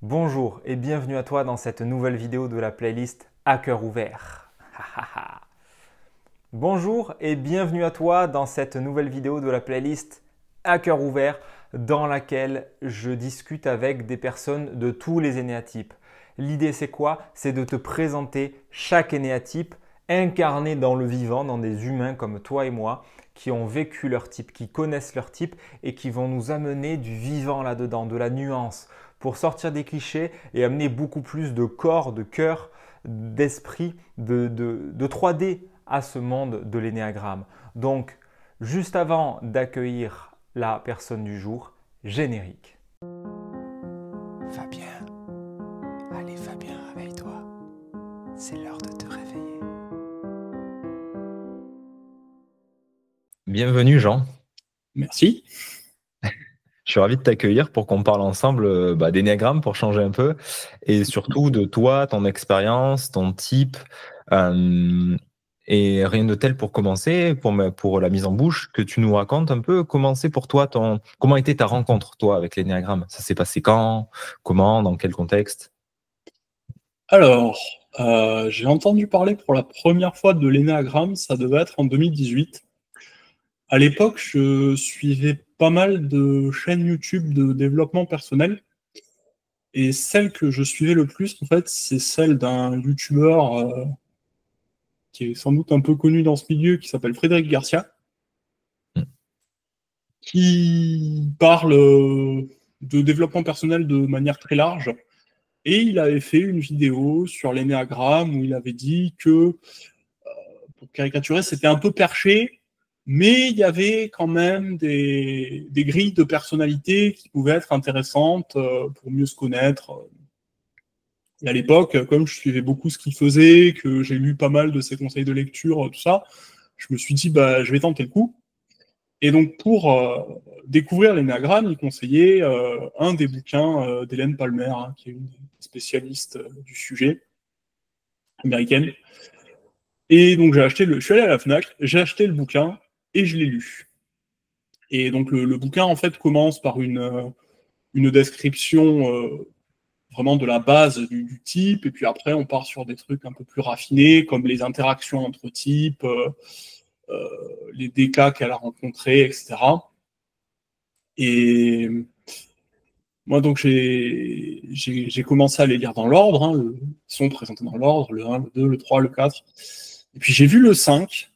Bonjour et bienvenue à toi dans cette nouvelle vidéo de la playlist À cœur ouvert. Bonjour et bienvenue à toi dans cette nouvelle vidéo de la playlist À cœur ouvert dans laquelle je discute avec des personnes de tous les énéatypes. L'idée c'est quoi? C'est de te présenter chaque énéatype incarné dans le vivant, dans des humains comme toi et moi qui ont vécu leur type, qui connaissent leur type et qui vont nous amener du vivant là-dedans, de la nuance, pour sortir des clichés et amener beaucoup plus de corps, de cœur, d'esprit, de 3D à ce monde de l'énéagramme. Donc, juste avant d'accueillir la personne du jour, générique. Fabien, allez Fabien, réveille-toi. C'est l'heure de te réveiller. Bienvenue Jean, Merci. je suis ravi de t'accueillir pour qu'on parle ensemble d'énéagramme pour changer un peu et surtout de toi, ton expérience, ton type et rien de tel pour commencer, pour la mise en bouche, que tu nous racontes un peu comment c'est pour toi, comment était ta rencontre toi avec l'énéagramme? Ça s'est passé quand? Comment? Dans quel contexte? Alors, j'ai entendu parler pour la première fois de l'énéagramme, ça devait être en 2018. À l'époque, je suivais pas mal de chaînes YouTube de développement personnel. Et celle que je suivais le plus, en fait, c'est celle d'un YouTuber qui est sans doute un peu connu dans ce milieu, qui s'appelle Frédéric Garcia, qui parle de développement personnel de manière très large. Et il avait fait une vidéo sur l'énéagramme où il avait dit que, pour caricaturer, c'était un peu perché, mais il y avait quand même des grilles de personnalité qui pouvaient être intéressantes pour mieux se connaître. Et à l'époque, comme je suivais beaucoup ce qu'il faisait, que j'ai lu pas mal de ses conseils de lecture, tout ça, je me suis dit, bah, je vais tenter le coup. Et donc, pour découvrir l'énéagramme, il conseillait un des bouquins d'Hélène Palmer, hein, qui est une spécialiste du sujet, américaine. Et donc, je suis allé à la Fnac, j'ai acheté le bouquin et je l'ai lu. Et donc, le bouquin, en fait, commence par une description vraiment de la base du type, et puis après, on part sur des trucs un peu plus raffinés, comme les interactions entre types, les cas qu'elle a rencontrés, etc. Et moi, donc, j'ai commencé à les lire dans l'ordre, hein, ils sont présentés dans l'ordre, le 1, le 2, le 3, le 4. Et puis, j'ai vu le 5,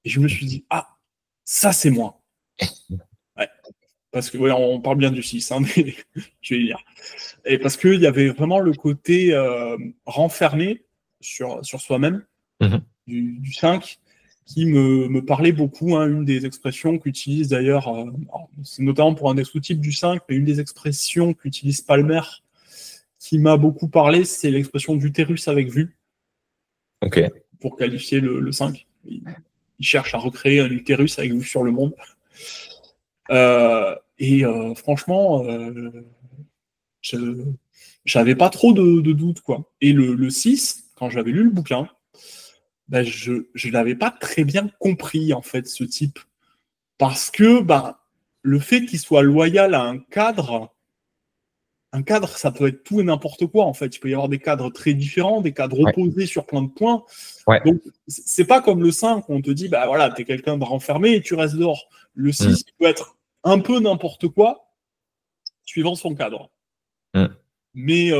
et je me suis dit, ah, ça, c'est moi. Ouais. Parce que, ouais, on parle bien du 6, hein, mais je vais lire. Et parce qu'il y avait vraiment le côté renfermé sur soi-même du 5 qui me parlait beaucoup, hein, une des expressions qu'utilise d'ailleurs, c'est notamment pour un des sous-types du 5, mais une des expressions qu'utilise Palmer qui m'a beaucoup parlé, c'est l'expression d'utérus avec vue. Ok. Pour qualifier le 5. Il cherche à recréer un utérus avec vue sur le monde. Franchement, j'avais pas trop de doutes, quoi. Et le 6, quand j'avais lu le bouquin, ben je l'avais pas très bien compris, en fait, ce type. Parce que le fait qu'il soit loyal à un cadre, ça peut être tout et n'importe quoi, en fait. Il peut y avoir des cadres très différents, des cadres opposés sur plein de points. Ouais. Donc, c'est pas comme le 5 où on te dit, bah voilà, t'es quelqu'un de renfermé et tu restes dehors. Le 6 il peut être un peu n'importe quoi, suivant son cadre. Mais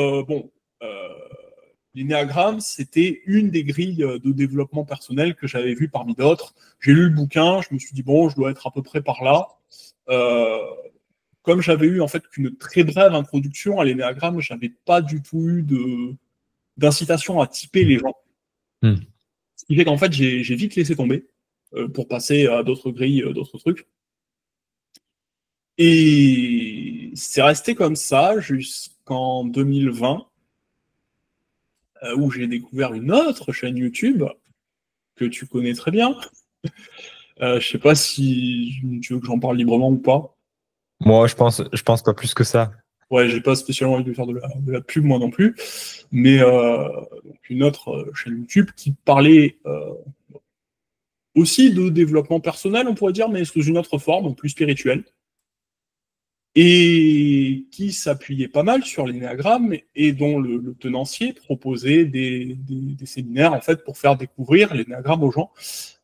l'énéagramme, c'était une des grilles de développement personnel que j'avais vues parmi d'autres. J'ai lu le bouquin, je me suis dit, bon, je dois être à peu près par là. Comme j'avais eu en fait qu'une très brève introduction à l'énéagramme, j'avais pas du tout eu d'incitation à typer les gens. Ce qui fait qu'en fait, j'ai vite laissé tomber pour passer à d'autres grilles, d'autres trucs. Et c'est resté comme ça jusqu'en 2020, où j'ai découvert une autre chaîne YouTube que tu connais très bien. Je sais pas si tu veux que j'en parle librement ou pas. Moi, je pense pas plus que ça. Ouais, j'ai pas spécialement envie de faire de la pub, moi non plus. Mais donc une autre chaîne YouTube qui parlait aussi de développement personnel, on pourrait dire, mais sous une autre forme, plus spirituelle. et qui s'appuyait pas mal sur l'énéagramme et dont le tenancier proposait des séminaires en fait pour faire découvrir l'énéagramme aux gens.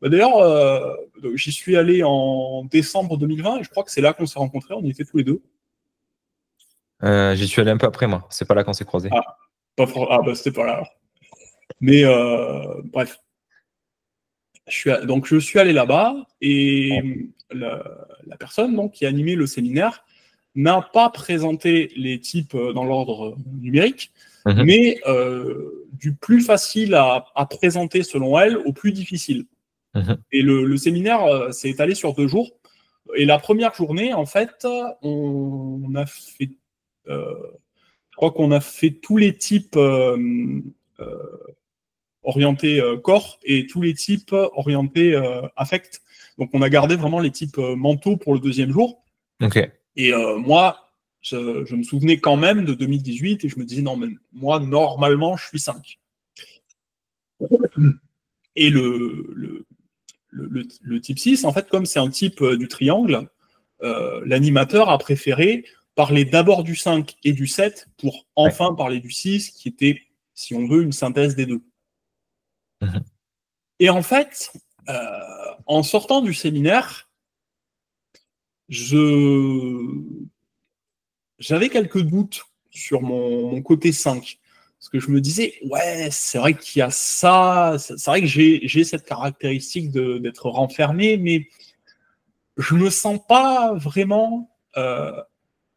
D'ailleurs, j'y suis allé en décembre 2020 et je crois que c'est là qu'on s'est rencontrés, on y était tous les deux. J'y suis allé un peu après, moi. C'est pas là qu'on s'est croisés. C'était pas là alors. Mais bref. Donc je suis allé là-bas et la personne donc, qui animait le séminaire n'a pas présenté les types dans l'ordre numérique, mais du plus facile à présenter selon elle au plus difficile. Et le séminaire s'est étalé sur 2 jours. Et la première journée, en fait, on a fait, je crois qu'on a fait tous les types orientés corps et tous les types orientés affect. Donc on a gardé vraiment les types mentaux pour le 2e jour. Et moi, je me souvenais quand même de 2018 et je me disais, non, mais moi, normalement, je suis 5. Et le type 6, en fait, comme c'est un type du triangle, l'animateur a préféré parler d'abord du 5 et du 7 pour enfin parler du 6, qui était, si on veut, une synthèse des 2. Et en fait, en sortant du séminaire, j'avais quelques doutes sur mon côté 5. Parce que je me disais, ouais, c'est vrai qu'il y a ça, c'est vrai que j'ai cette caractéristique d'être renfermé, mais je me sens pas vraiment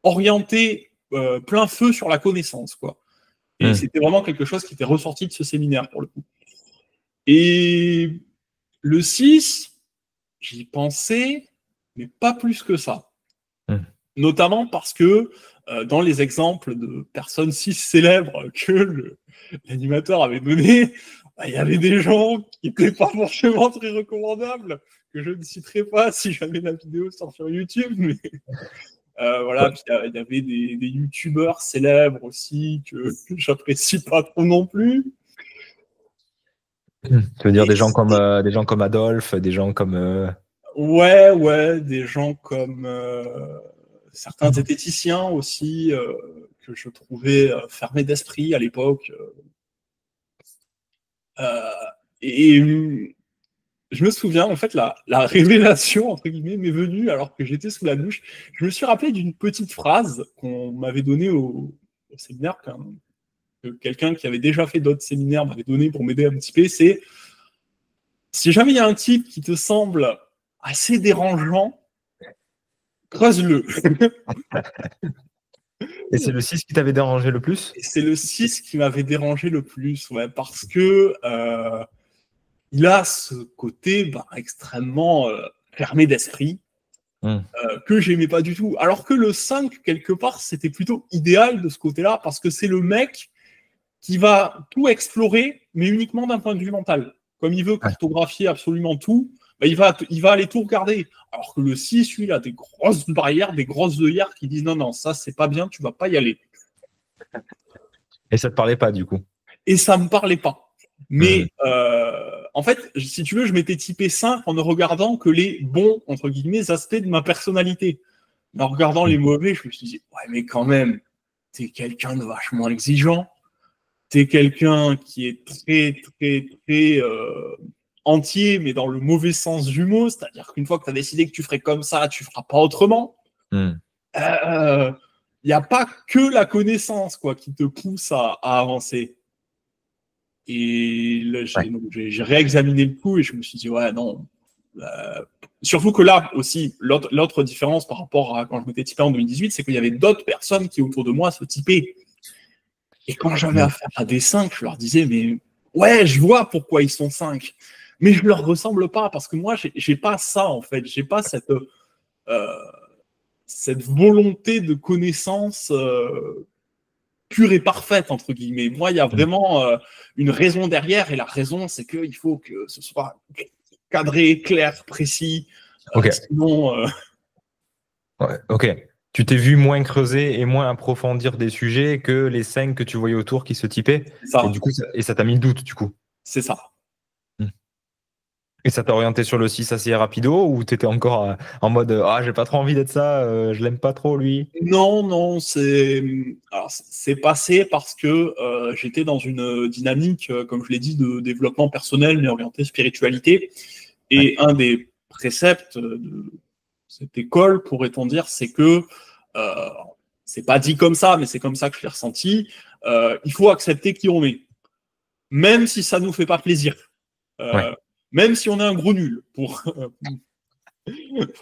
orienté plein feu sur la connaissance, quoi. Et c'était vraiment quelque chose qui était ressorti de ce séminaire, pour le coup. Et le 6, j'y pensais, mais pas plus que ça. Notamment parce que dans les exemples de personnes si célèbres que l'animateur avait donné, il y avait des gens qui n'étaient pas forcément très recommandables, que je ne citerai pas si jamais la vidéo sort sur YouTube, mais voilà, il y avait des youtubeurs célèbres aussi que j'apprécie pas trop non plus. Tu veux dire des gens comme Adolphe, des gens comme... Ouais, des gens comme certains zététiciens aussi, que je trouvais fermés d'esprit à l'époque. Et je me souviens, en fait, la révélation, entre guillemets, m'est venue alors que j'étais sous la douche. Je me suis rappelé d'une petite phrase qu'on m'avait donnée au séminaire, que quelqu'un qui avait déjà fait d'autres séminaires m'avait donné pour m'aider un petit peu, c'est « Si jamais il y a un type qui te semble assez dérangeant, creuse-le. » Et c'est le 6 qui t'avait dérangé le plus? C'est le 6 qui m'avait dérangé le plus, ouais, parce que il a ce côté extrêmement fermé d'esprit, que j'aimais pas du tout. Alors que le 5, quelque part, c'était plutôt idéal de ce côté-là, parce que c'est le mec qui va tout explorer, mais uniquement d'un point de vue mental. Comme il veut cartographier absolument tout, il va aller tout regarder. Alors que le 6, lui, il a des grosses barrières, des grosses œillères qui disent non, ça, c'est pas bien, tu vas pas y aller. Et ça te parlait pas, du coup? Et ça me parlait pas. Mais en fait, si tu veux, je m'étais typé 5 en ne regardant que les bons, entre guillemets, aspects de ma personnalité. Mais en regardant les mauvais, je me suis dit, ouais, mais quand même, t'es quelqu'un de vachement exigeant. T'es quelqu'un qui est très, très, très entier, mais dans le mauvais sens du mot. C'est-à-dire qu'une fois que tu as décidé que tu ferais comme ça, tu feras pas autrement. Il n'y a pas que la connaissance qui te pousse à avancer. Et là, j'ai réexaminé le coup et je me suis dit, ouais, non. Surtout que là aussi, l'autre différence par rapport à quand je m'étais typé en 2018, c'est qu'il y avait d'autres personnes qui autour de moi se typaient. Et quand j'avais affaire à des 5, je leur disais, mais ouais, je vois pourquoi ils sont 5. Mais je leur ressemble pas parce que moi, j'ai pas ça en fait. J'ai pas cette volonté de connaissance pure et parfaite, entre guillemets. Moi, il y a vraiment une raison derrière et la raison, c'est qu'il faut que ce soit cadré, clair, précis. Sinon... Ouais, ok. Tu t'es vu moins creuser et moins approfondir des sujets que les 5 que tu voyais autour qui se typaient. Ça. Et du coup, ça t'a mis le doute, du coup. C'est ça. Et ça t'a orienté sur le 6 assez rapido ou t'étais encore en mode ah j'ai pas trop envie d'être ça, je l'aime pas trop lui. Non, non, c'est passé parce que j'étais dans une dynamique, comme je l'ai dit, de développement personnel mais orienté spiritualité. Et un des préceptes de cette école, pourrait-on dire, c'est que c'est pas dit comme ça, mais c'est comme ça que je l'ai ressenti. Il faut accepter qui on est, même si ça nous fait pas plaisir, même si on est un gros nul pour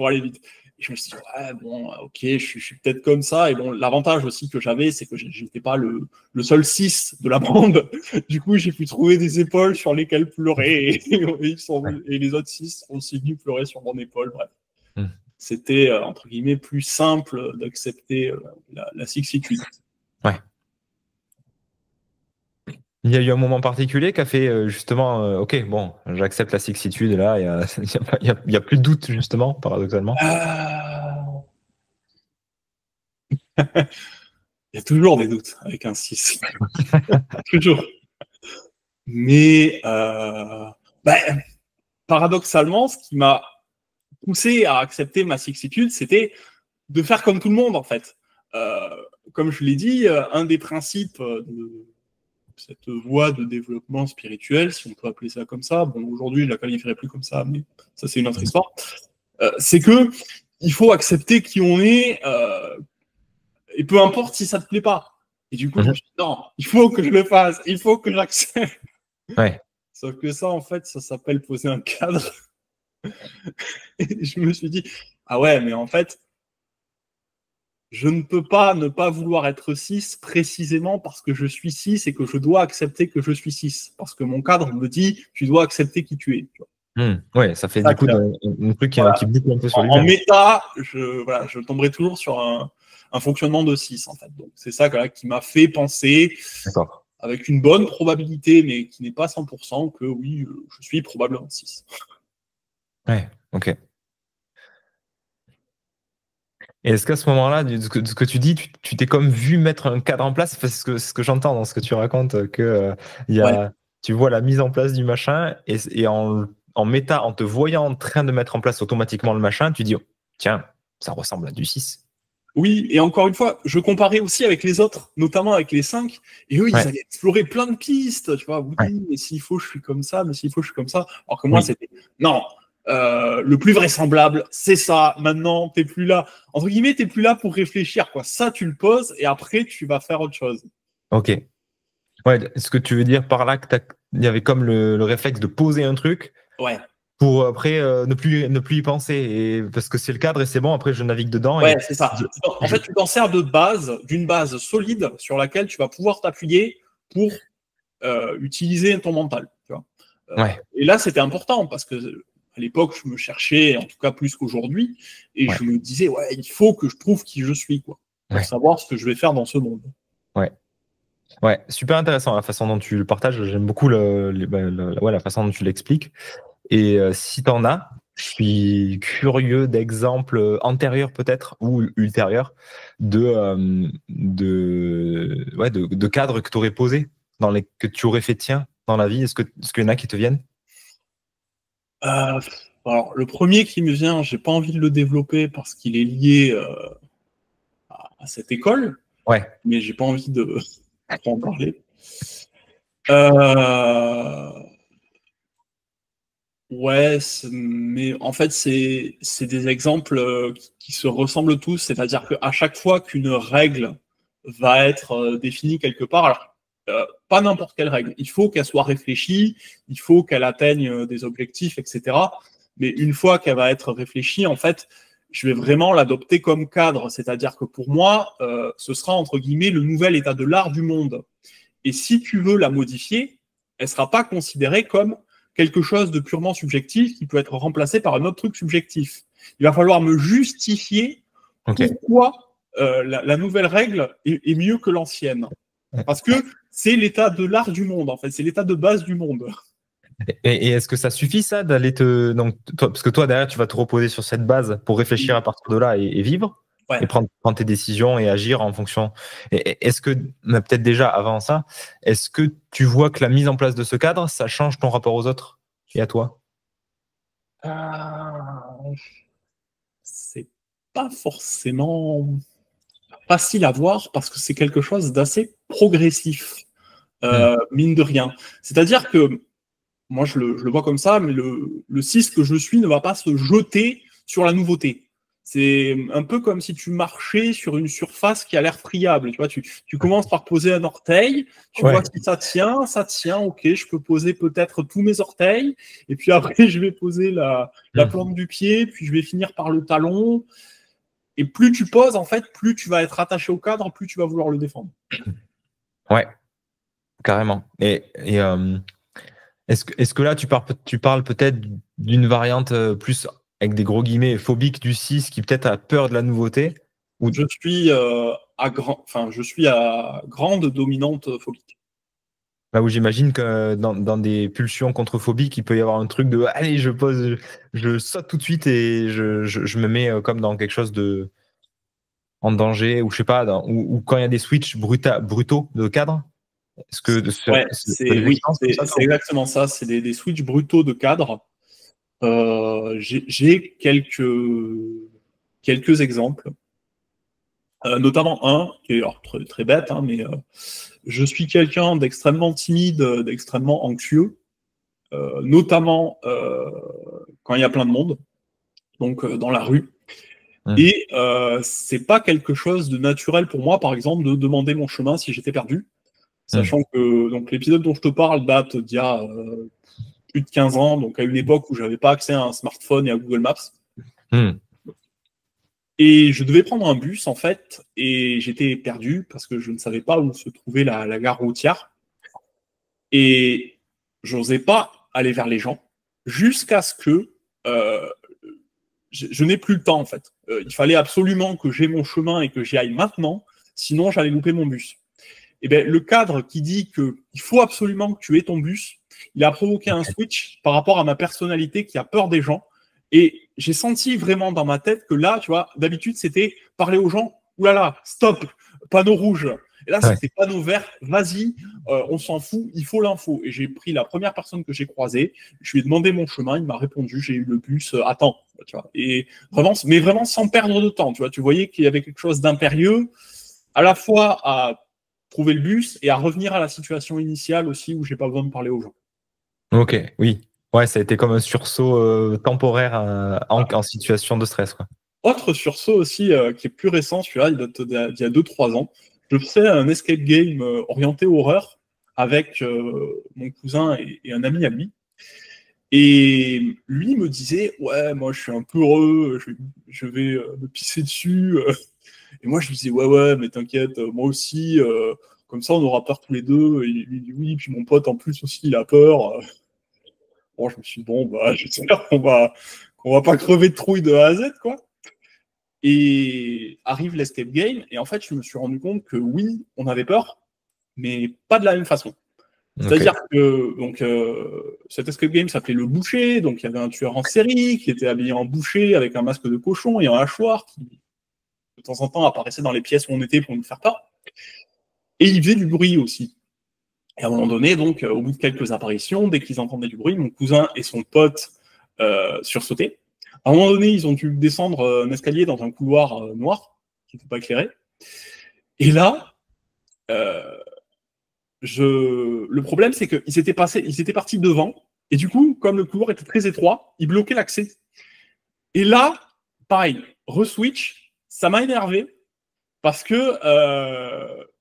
aller vite. Et je me suis dit, ouais, bon, ok, je suis peut-être comme ça. Et bon, l'avantage aussi que j'avais, c'est que j'étais pas le seul 6 de la bande. Du coup, j'ai pu trouver des épaules sur lesquelles pleurer. Et les autres 6 sont aussi venus pleurer sur mon épaule. Bref. C'était, entre guillemets, plus simple d'accepter la sixitude. Ouais. Il y a eu un moment particulier qui a fait justement, ok, bon, j'accepte la sixitude, là, il y a plus de doute, justement, paradoxalement. Il y a toujours des doutes avec un 6. Toujours. Mais paradoxalement, ce qui m'a poussé à accepter ma sixitude, c'était de faire comme tout le monde, en fait. Comme je l'ai dit, un des principes de cette voie de développement spirituel, si on peut appeler ça comme ça, bon, aujourd'hui, je la qualifierais plus comme ça, mais ça, c'est une autre histoire, c'est que il faut accepter qui on est, et peu importe si ça te plaît pas. Et du coup, je me suis dit, non, il faut que je le fasse, il faut que j'accepte. Ouais. Sauf que ça, en fait, ça s'appelle poser un cadre. Et je me suis dit, ah ouais, mais en fait, je ne peux pas ne pas vouloir être 6 précisément parce que je suis 6 et que je dois accepter que je suis 6. Parce que mon cadre me dit, tu dois accepter qui tu es. Ouais, ça fait du coup un truc qui boucle un peu sur lui-même. En méta, je tomberai toujours sur un fonctionnement de 6, en fait. Donc, c'est ça qui m'a fait penser, avec une bonne probabilité, mais qui n'est pas 100%, que oui, je suis probablement 6. Ouais, ok. Et est-ce qu'à ce moment-là, de ce que tu dis, tu t'es comme vu mettre un cadre en place, parce que ce que j'entends dans ce que tu racontes, que tu vois la mise en place du machin, et en méta, en te voyant en train de mettre en place automatiquement le machin, tu dis, oh, tiens, ça ressemble à du 6. Oui, et encore une fois, je comparais aussi avec les autres, notamment avec les 5, et eux, ils allaient explorer plein de pistes, tu vois, oui, mais s'il faut, je suis comme ça, mais s'il faut, je suis comme ça. Alors que moi, c'était, non, le plus vraisemblable, c'est ça, maintenant, t'es plus là, entre guillemets, t'es plus là pour réfléchir, quoi. Ça, tu le poses, et après, tu vas faire autre chose. Ok. Ouais, est-ce que tu veux dire par là qu'il y avait comme le réflexe de poser un truc pour après ne plus y penser, et parce que c'est le cadre et c'est bon, après je navigue dedans. Ouais, c'est ça. En fait, tu t'en sers d'une base solide sur laquelle tu vas pouvoir t'appuyer pour utiliser ton mental. Tu vois. Et là, c'était important parce que à l'époque, je me cherchais, en tout cas plus qu'aujourd'hui, et je me disais, ouais, il faut que je trouve qui je suis, quoi, pour savoir ce que je vais faire dans ce monde. Ouais, super intéressant la façon dont tu le partages. J'aime beaucoup la façon dont tu l'expliques. Et si tu en as, je suis curieux d'exemples antérieurs peut-être ou ultérieurs de cadres que tu aurais posés, que tu aurais fait tien dans la vie. Est-ce qu'il y en a qui te viennent? Alors, le premier qui me vient, j'ai pas envie de le développer parce qu'il est lié à cette école, mais j'ai pas envie de en parler. Ouais, mais en fait, c'est des exemples qui se ressemblent tous, c'est-à-dire qu'à chaque fois qu'une règle va être définie quelque part, alors, pas n'importe quelle règle, il faut qu'elle soit réfléchie, il faut qu'elle atteigne des objectifs, etc. Mais une fois qu'elle va être réfléchie, en fait, je vais vraiment l'adopter comme cadre, c'est-à-dire que pour moi, ce sera entre guillemets le nouvel état de l'art du monde. Et si tu veux la modifier, elle ne sera pas considérée comme quelque chose de purement subjectif qui peut être remplacé par un autre truc subjectif. Il va falloir me justifier pourquoi la nouvelle règle est mieux que l'ancienne. Parce que c'est l'état de l'art du monde, en fait. C'est l'état de base du monde. Et est-ce que ça suffit, ça, d'aller parce que toi, derrière, tu vas te reposer sur cette base pour réfléchir à partir de là et vivre et prendre tes décisions et agir en fonction. Est-ce que, peut-être déjà avant ça, est-ce que tu vois que la mise en place de ce cadre, ça change ton rapport aux autres et à toi? C'est pas forcément facile à voir parce que c'est quelque chose d'assez progressif, mine de rien. C'est-à-dire que moi, je le vois comme ça, mais le 6 que je suis ne va pas se jeter sur la nouveauté. C'est un peu comme si tu marchais sur une surface qui a l'air friable. Tu vois, tu commences par poser un orteil, tu vois si ça tient, ok, je peux poser peut-être tous mes orteils, et puis après, je vais poser la plante du pied, puis je vais finir par le talon. Et plus tu poses, en fait, plus tu vas être attaché au cadre, plus tu vas vouloir le défendre. Ouais, carrément. Est-ce que là, tu parles peut-être d'une variante plus, avec des gros guillemets, phobique du 6 qui peut-être a peur de la nouveauté ou... Je suis à grande dominante phobique. Bah, où j'imagine que dans des pulsions contre-phobiques, il peut y avoir un truc de allez, je saute tout de suite et je me mets comme dans quelque chose de en danger, ou je sais pas, ou quand il y a des switches brutaux de cadre. Est-ce que ouais, c'est exactement ça. C'est des switches brutaux de cadre. J'ai quelques exemples, notamment un qui est alors, très, très bête, hein, mais je suis quelqu'un d'extrêmement timide, d'extrêmement anxieux, notamment quand il y a plein de monde, donc dans la rue. Et c'est pas quelque chose de naturel pour moi, par exemple, de demander mon chemin si j'étais perdu. Sachant que donc l'épisode dont je te parle date d'il y a plus de 15 ans, donc à une époque où j'avais pas accès à un smartphone et à Google Maps. Et je devais prendre un bus, en fait, et j'étais perdu parce que je ne savais pas où se trouvait la gare routière. Et je n'osais pas aller vers les gens jusqu'à ce que je n'ai plus le temps, en fait. Il fallait absolument que j'aie mon chemin et que j'y aille maintenant, sinon j'allais louper mon bus. Et bien, le cadre qui dit qu'il faut absolument que tu aies ton bus, il a provoqué un switch par rapport à ma personnalité qui a peur des gens. Et j'ai senti vraiment dans ma tête que là, tu vois, d'habitude, c'était parler aux gens, oulala, stop, panneau rouge. Et là, c'était panneau vert, vas-y, on s'en fout, il faut l'info. Et j'ai pris la première personne que j'ai croisée, je lui ai demandé mon chemin, il m'a répondu, j'ai eu le bus, attends, tu vois. Et vraiment, mais vraiment sans perdre de temps, tu vois. Tu voyais qu'il y avait quelque chose d'impérieux, à la fois à trouver le bus et à revenir à la situation initiale aussi où j'ai pas besoin de parler aux gens. Ok, oui. Ouais, ça a été comme un sursaut temporaire en situation de stress, quoi. Autre sursaut aussi qui est plus récent, celui-là, il date d'il y a 2-3 ans. Je faisais un escape game orienté horreur avec mon cousin et un ami à lui. Et lui me disait, ouais, moi je suis un peu heureux, je vais me pisser dessus. Et moi je lui disais, ouais, mais t'inquiète, moi aussi, comme ça on aura peur tous les deux. Et il dit oui, puis mon pote en plus aussi il a peur. Bon, je me suis dit, bon, bah, j'espère qu'on va pas crever de trouille de A à Z, quoi. Et arrive l'escape game, et en fait, je me suis rendu compte que oui, on avait peur, mais pas de la même façon. C'est-à-dire que donc, cet escape game s'appelait Le Boucher, donc il y avait un tueur en série qui était habillé en boucher avec un masque de cochon et un hachoir qui, de temps en temps, apparaissait dans les pièces où on était pour nous faire peur. Et il faisait du bruit aussi. Et à un moment donné, donc, au bout de quelques apparitions, dès qu'ils entendaient du bruit, mon cousin et son pote sursautaient. À un moment donné, ils ont dû descendre un escalier dans un couloir noir, qui n'était pas éclairé. Et là, le problème, c'est qu'ils étaient partis devant, et du coup, comme le couloir était très étroit, ils bloquaient l'accès. Et là, pareil, re-switch, ça m'a énervé, parce que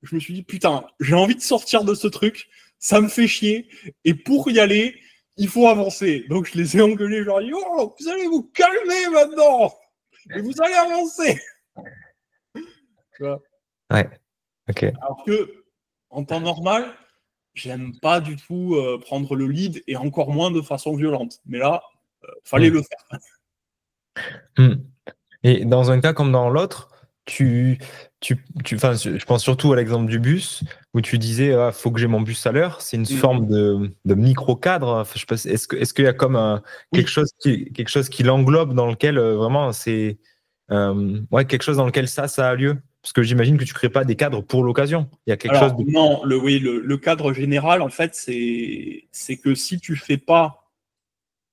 je me suis dit, putain, j'ai envie de sortir de ce truc, ça me fait chier, et pour y aller, il faut avancer. Donc je les ai engueulés, je leur ai dit, oh, vous allez vous calmer maintenant, et vous allez avancer. Tu vois ? Ouais, ok. Alors que, en temps normal, j'aime pas du tout prendre le lead, et encore moins de façon violente. Mais là, fallait le faire. Et dans un cas comme dans l'autre, je pense surtout à l'exemple du bus où tu disais faut que j'ai mon bus à l'heure. C'est une forme de micro-cadre. Enfin, je sais pas, est-ce qu'il y a comme quelque chose qui l'englobe dans lequel vraiment c'est quelque chose dans lequel ça a lieu? Parce que j'imagine que tu crées pas des cadres pour l'occasion. Il y a quelque chose de... Non, le cadre général, en fait, c'est que si tu fais pas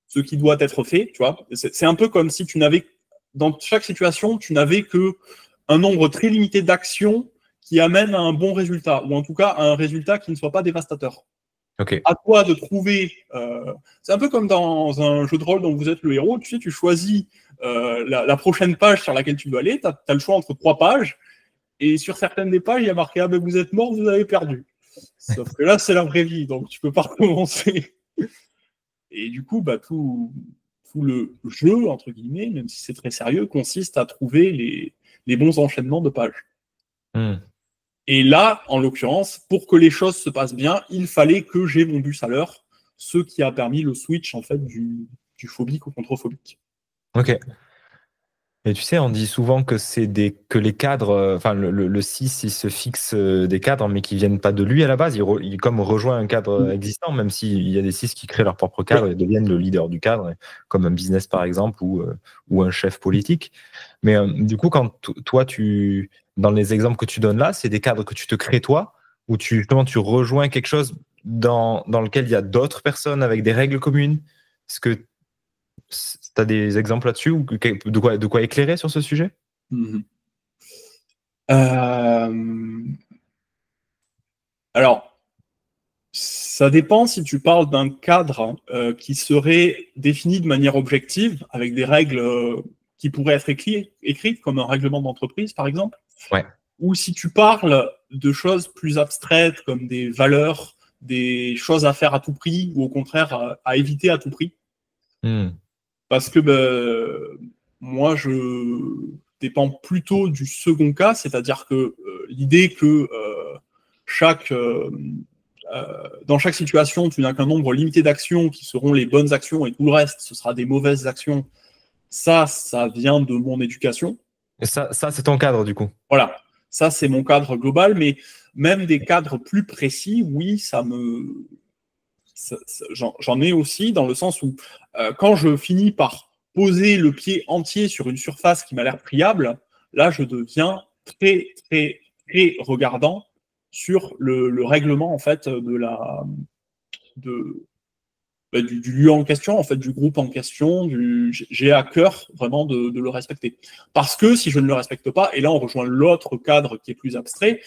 ce qui doit être fait, tu vois. C'est un peu comme si dans chaque situation, tu n'avais que un nombre très limité d'actions qui amènent à un bon résultat, ou en tout cas à un résultat qui ne soit pas dévastateur. Ok. À toi de trouver. C'est un peu comme dans un jeu de rôle dont vous êtes le héros. Tu sais, tu choisis la prochaine page sur laquelle tu veux aller. Tu as le choix entre 3 pages. Et sur certaines des pages, il y a marqué ah ben vous êtes mort, vous avez perdu. Sauf que là, c'est la vraie vie, donc tu peux pas recommencer. Et du coup, tout le jeu, entre guillemets, même si c'est très sérieux, consiste à trouver les bons enchaînements de pages. Et là, en l'occurrence, pour que les choses se passent bien, il fallait que j'ai mon bus à l'heure, ce qui a permis le switch en fait du phobique au contre-phobique. Ok. Et tu sais, on dit souvent que que les cadres, enfin le 6, il se fixe des cadres, mais qui viennent pas de lui à la base. Il comme rejoint un cadre existant, même s'il y a des 6 qui créent leur propre cadre et deviennent le leader du cadre, comme un business par exemple, ou un chef politique. Mais du coup, quand toi, dans les exemples que tu donnes là, c'est des cadres que tu te crées toi, ou justement tu rejoins quelque chose dans lequel il y a d'autres personnes avec des règles communes. Est-ce que tu as des exemples là-dessus ou de quoi éclairer sur ce sujet? Alors, ça dépend si tu parles d'un cadre qui serait défini de manière objective, avec des règles qui pourraient être écrites, comme un règlement d'entreprise, par exemple. Ouais. Ou si tu parles de choses plus abstraites, comme des valeurs, des choses à faire à tout prix, ou au contraire à éviter à tout prix. Parce que moi, je dépends plutôt du second cas, c'est-à-dire que l'idée que dans chaque situation, tu n'as qu'un nombre limité d'actions qui seront les bonnes actions et tout le reste, ce sera des mauvaises actions. Ça vient de mon éducation. Et ça c'est ton cadre, du coup. Voilà, ça, c'est mon cadre global, mais même des cadres plus précis, oui, j'en ai aussi, dans le sens où quand je finis par poser le pied entier sur une surface qui m'a l'air pliable, là, je deviens très, très, très regardant sur le règlement, en fait, du lieu en question, en fait, du groupe en question. J'ai à cœur vraiment de le respecter. Parce que si je ne le respecte pas, et là, on rejoint l'autre cadre qui est plus abstrait,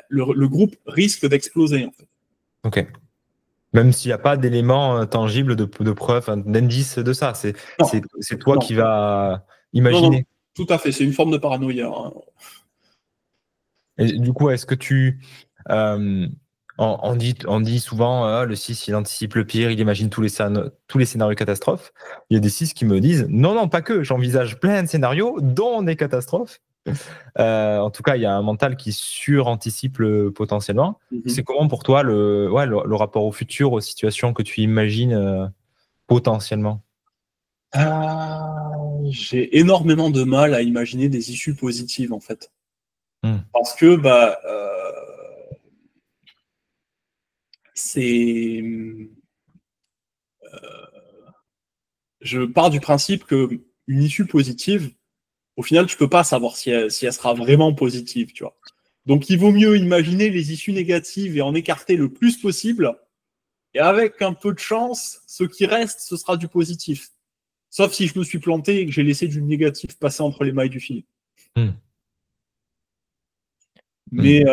le groupe risque d'exploser, en fait. Ok. Même s'il n'y a pas d'éléments tangibles de preuve, d'indice de ça. C'est toi qui vas imaginer. Non, tout à fait, c'est une forme de paranoïa. Et du coup, est-ce que on dit souvent le 6, il anticipe le pire, il imagine tous les scénarios catastrophes. Il y a des 6 qui me disent non, pas que, j'envisage plein de scénarios, dont des catastrophes. En tout cas, il y a un mental qui suranticipe potentiellement. C'est comment pour toi le rapport au futur, aux situations que tu imagines potentiellement? J'ai énormément de mal à imaginer des issues positives, en fait. Parce que je pars du principe qu'une issue positive, au final, tu peux pas savoir si elle sera vraiment positive, tu vois. Donc, il vaut mieux imaginer les issues négatives et en écarter le plus possible. Et avec un peu de chance, ce qui reste, ce sera du positif. Sauf si je me suis planté et que j'ai laissé du négatif passer entre les mailles du filet. Mais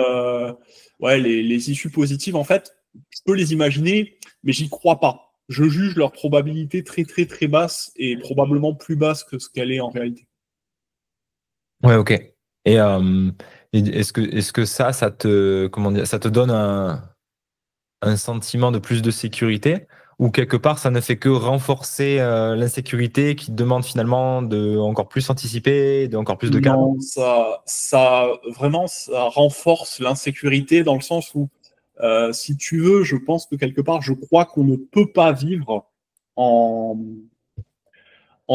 les issues positives, en fait, je peux les imaginer, mais j'y crois pas. Je juge leur probabilité très très très basse et probablement plus basse que ce qu'elle est en réalité. Ouais, ok. Et est-ce que ça te donne un sentiment de plus de sécurité, ou quelque part ça ne fait que renforcer l'insécurité qui demande finalement de encore plus anticiper, de encore plus de cadres? Non, ça renforce l'insécurité dans le sens où, si tu veux, je pense que quelque part, je crois qu'on ne peut pas vivre en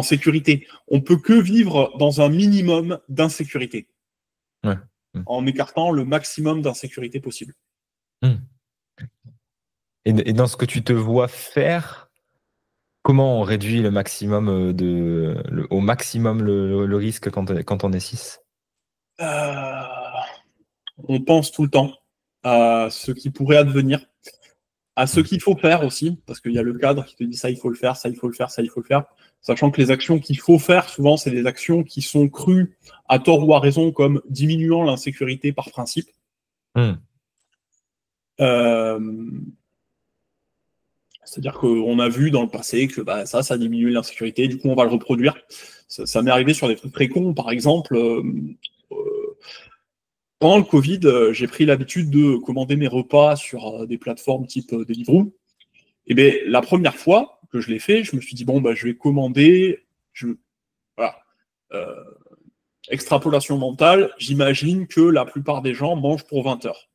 sécurité. On peut que vivre dans un minimum d'insécurité, en écartant le maximum d'insécurité possible. Et dans ce que tu te vois faire, comment on réduit le maximum au maximum le risque quand on est 6? On pense tout le temps à ce qui pourrait advenir, à ce qu'il faut faire aussi, parce qu'il y a le cadre qui te dit ça, il faut le faire, ça, il faut le faire, ça, il faut le faire. Sachant que les actions qu'il faut faire, souvent, c'est des actions qui sont crues à tort ou à raison comme diminuant l'insécurité par principe. C'est-à-dire qu'on a vu dans le passé que ça diminue l'insécurité, du coup on va le reproduire. Ça m'est arrivé sur des trucs très cons, par exemple, pendant le Covid, j'ai pris l'habitude de commander mes repas sur des plateformes type Deliveroo. Et bien la première fois que je l'ai fait, je me suis dit, bon, je vais commander, voilà. Extrapolation mentale, j'imagine que la plupart des gens mangent pour 20 heures.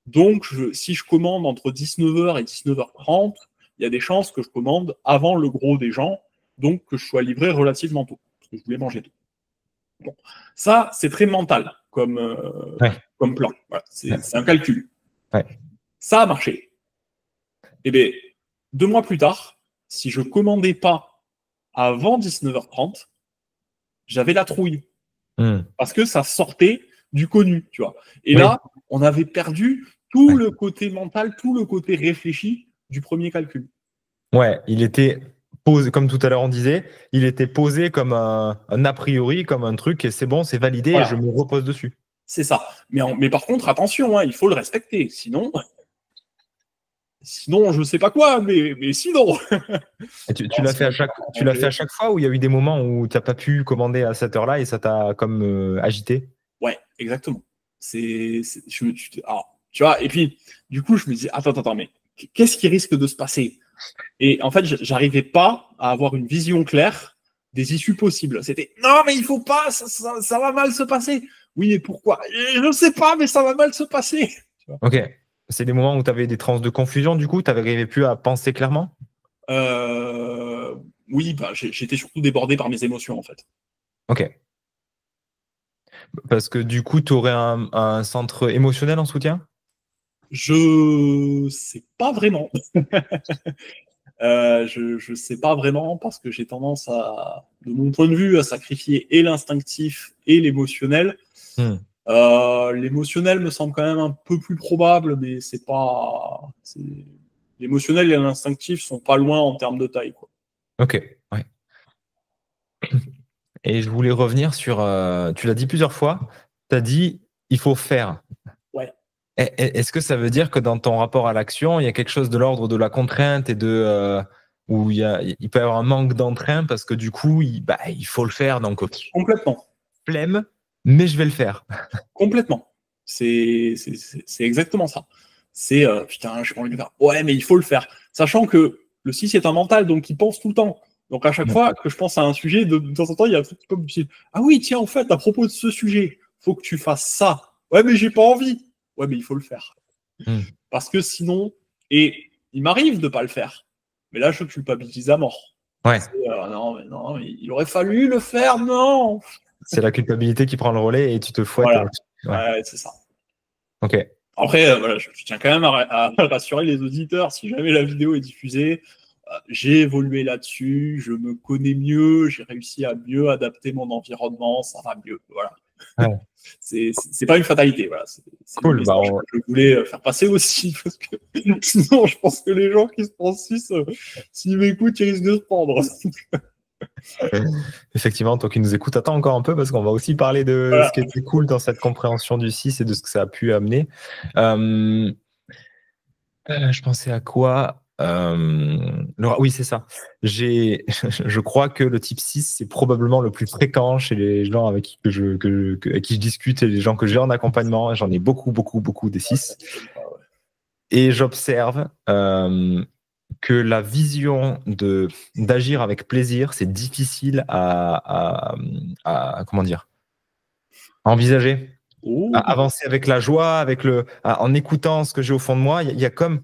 Donc, si je commande entre 19h et 19h30, il y a des chances que je commande avant le gros des gens, donc que je sois livré relativement tôt, parce que je voulais manger tôt. Bon. Ça, c'est très mental comme plan. Voilà, c'est un calcul. Ouais. Ça a marché. Eh bien, 2 mois plus tard, si je commandais pas avant 19h30, j'avais la trouille. Parce que ça sortait du connu, tu vois. Et là, on avait perdu tout le côté mental, tout le côté réfléchi du premier calcul. Ouais, il était posé, comme tout à l'heure on disait, il était posé comme un a priori, comme un truc, et c'est bon, c'est validé, voilà. Et je me repose dessus. C'est ça. Mais par contre, attention, il faut le respecter. Sinon, je sais pas quoi, mais sinon. Tu l'as fait à chaque fois, ou il y a eu des moments où tu n'as pas pu commander à cette heure-là et ça t'a comme agité? Ouais, exactement. Alors, tu vois, et puis, du coup, je me dis, attends, mais qu'est-ce qui risque de se passer? Et en fait, j'arrivais pas à avoir une vision claire des issues possibles. C'était, non, mais il faut pas, ça va mal se passer. Oui, mais pourquoi? Je ne sais pas, mais ça va mal se passer. Ok. C'est des moments où tu avais des transes de confusion, du coup, tu n'arrivais plus à penser clairement? Oui, j'étais surtout débordé par mes émotions, en fait. Ok. Parce que du coup, tu aurais un centre émotionnel en soutien? Je sais pas vraiment. Je sais pas vraiment parce que j'ai tendance de mon point de vue, à sacrifier et l'instinctif et l'émotionnel. L'émotionnel me semble quand même un peu plus probable, mais c'est pas. L'émotionnel et l'instinctif sont pas loin en termes de taille, quoi. Ok, ouais. Et je voulais revenir sur. Tu l'as dit plusieurs fois. Tu as dit il faut faire. Ouais. Est-ce que ça veut dire que dans ton rapport à l'action, il y a quelque chose de l'ordre de la contrainte et où il peut y avoir un manque d'entrain parce que du coup, il faut le faire, donc complètement. Flemme, mais je vais le faire. Complètement. C'est exactement ça. C'est putain, je pas envie de le faire. Ouais, mais il faut le faire. Sachant que le 6 est un mental, donc il pense tout le temps. Donc à chaque fois que je pense à un sujet, de temps en temps, il y a un truc comme ah oui, tiens, en fait, à propos de ce sujet, faut que tu fasses ça. Ouais, mais j'ai pas envie. Ouais, mais il faut le faire. Parce que sinon, et il m'arrive de pas le faire. Mais là, je culpabilise à mort. Ouais. Non, il aurait fallu le faire, non. C'est la culpabilité qui prend le relais et tu te fouettes. Voilà. Ouais, c'est ça. Ok. Après, voilà, je tiens quand même à rassurer les auditeurs, si jamais la vidéo est diffusée, j'ai évolué là-dessus, je me connais mieux, j'ai réussi à mieux adapter mon environnement, ça va mieux, voilà. Ouais. C'est pas une fatalité, voilà. C'est cool, que je voulais faire passer aussi, parce que sinon, je pense que les gens qui se pensent suisses, s'ils m'écoutent, ils risquent de se prendre. Effectivement, toi qui nous écoutes, attends encore un peu parce qu'on va aussi parler de ce qui était cool dans cette compréhension du 6 et de ce que ça a pu amener. Je pensais à quoi? Oui, c'est ça. Je crois que le type 6, c'est probablement le plus fréquent chez les gens avec qui avec qui je discute et les gens que j'ai en accompagnement. J'en ai beaucoup des 6. Et j'observe que la vision d'agir avec plaisir, c'est difficile à comment dire, à envisager. À avancer avec la joie, en écoutant ce que j'ai au fond de moi, il y a comme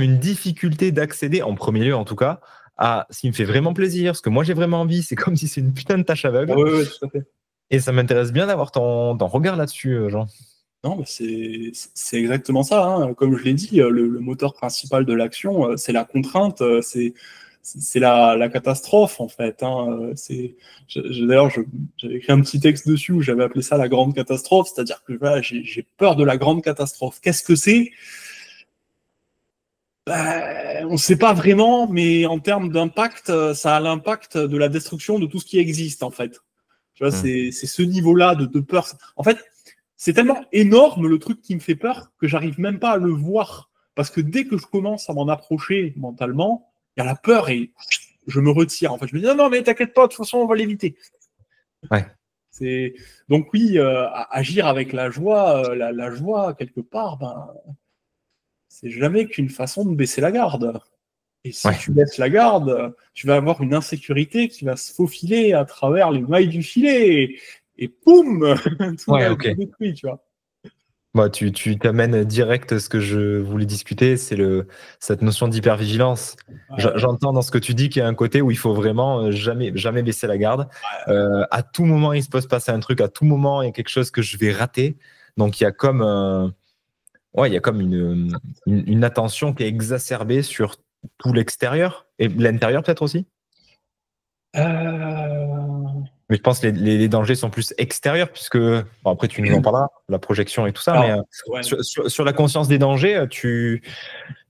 une difficulté d'accéder, en premier lieu en tout cas, à ce qui me fait vraiment plaisir, ce que moi j'ai vraiment envie. C'est comme si c'est une putain de tâche aveugle. Oui, tout à fait. Et ça m'intéresse bien d'avoir ton regard là-dessus, Jean. Non, mais c'est exactement ça. Hein. Comme je l'ai dit, le moteur principal de l'action, c'est la contrainte, c'est la catastrophe en fait. Hein. D'ailleurs, j'avais écrit un petit texte dessus où j'avais appelé ça la grande catastrophe, c'est-à-dire que voilà, j'ai peur de la grande catastrophe. Qu'est-ce que c'est? On ne sait pas vraiment, mais en termes d'impact, ça a l'impact de la destruction de tout ce qui existe, en fait. Tu vois, c'est ce niveau-là de peur. En fait, c'est tellement énorme le truc qui me fait peur que j'arrive même pas à le voir. Parce que dès que je commence à m'en approcher mentalement, il y a la peur et je me retire. En fait, je me dis non, mais t'inquiète pas, de toute façon, on va l'éviter. Ouais. Donc oui, agir avec la joie, la joie quelque part, c'est jamais qu'une façon de baisser la garde. Et si tu baisses la garde, tu vas avoir une insécurité qui va se faufiler à travers les mailles du filet. Et poum, tout va être détruit, tu vois. Bah, tu t'amènes direct ce que je voulais discuter, c'est cette notion d'hypervigilance. J'entends dans ce que tu dis qu'il y a un côté où il faut vraiment jamais baisser la garde. À tout moment, il se peut se passer un truc, à tout moment, il y a quelque chose que je vais rater. Donc, il y a comme, une attention qui est exacerbée sur tout l'extérieur et l'intérieur peut-être aussi. Mais je pense que les dangers sont plus extérieurs, puisque, bon, après tu nous en parleras, la projection et tout ça, mais sur la conscience des dangers,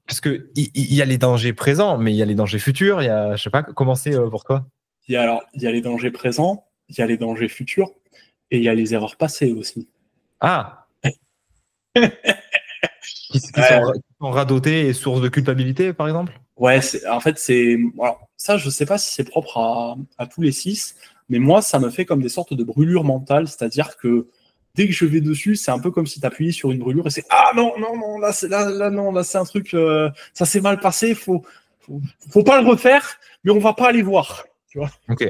parce qu'il y a les dangers présents, mais il y a les dangers futurs, il y a, je sais pas, comment c'est pour toi? Il y a les dangers présents, il y a les dangers futurs, et il y a les erreurs passées aussi. Ah qui sont radotées et source de culpabilité, par exemple? Ouais, en fait, alors, ça, je sais pas si c'est propre à tous les 6, mais moi, ça me fait comme des sortes de brûlures mentales, c'est-à-dire que dès que je vais dessus, c'est un peu comme si tu appuyais sur une brûlure et c'est ah non, là c'est un truc, ça s'est mal passé, faut pas le refaire, mais on va pas aller voir. Tu vois. Ok.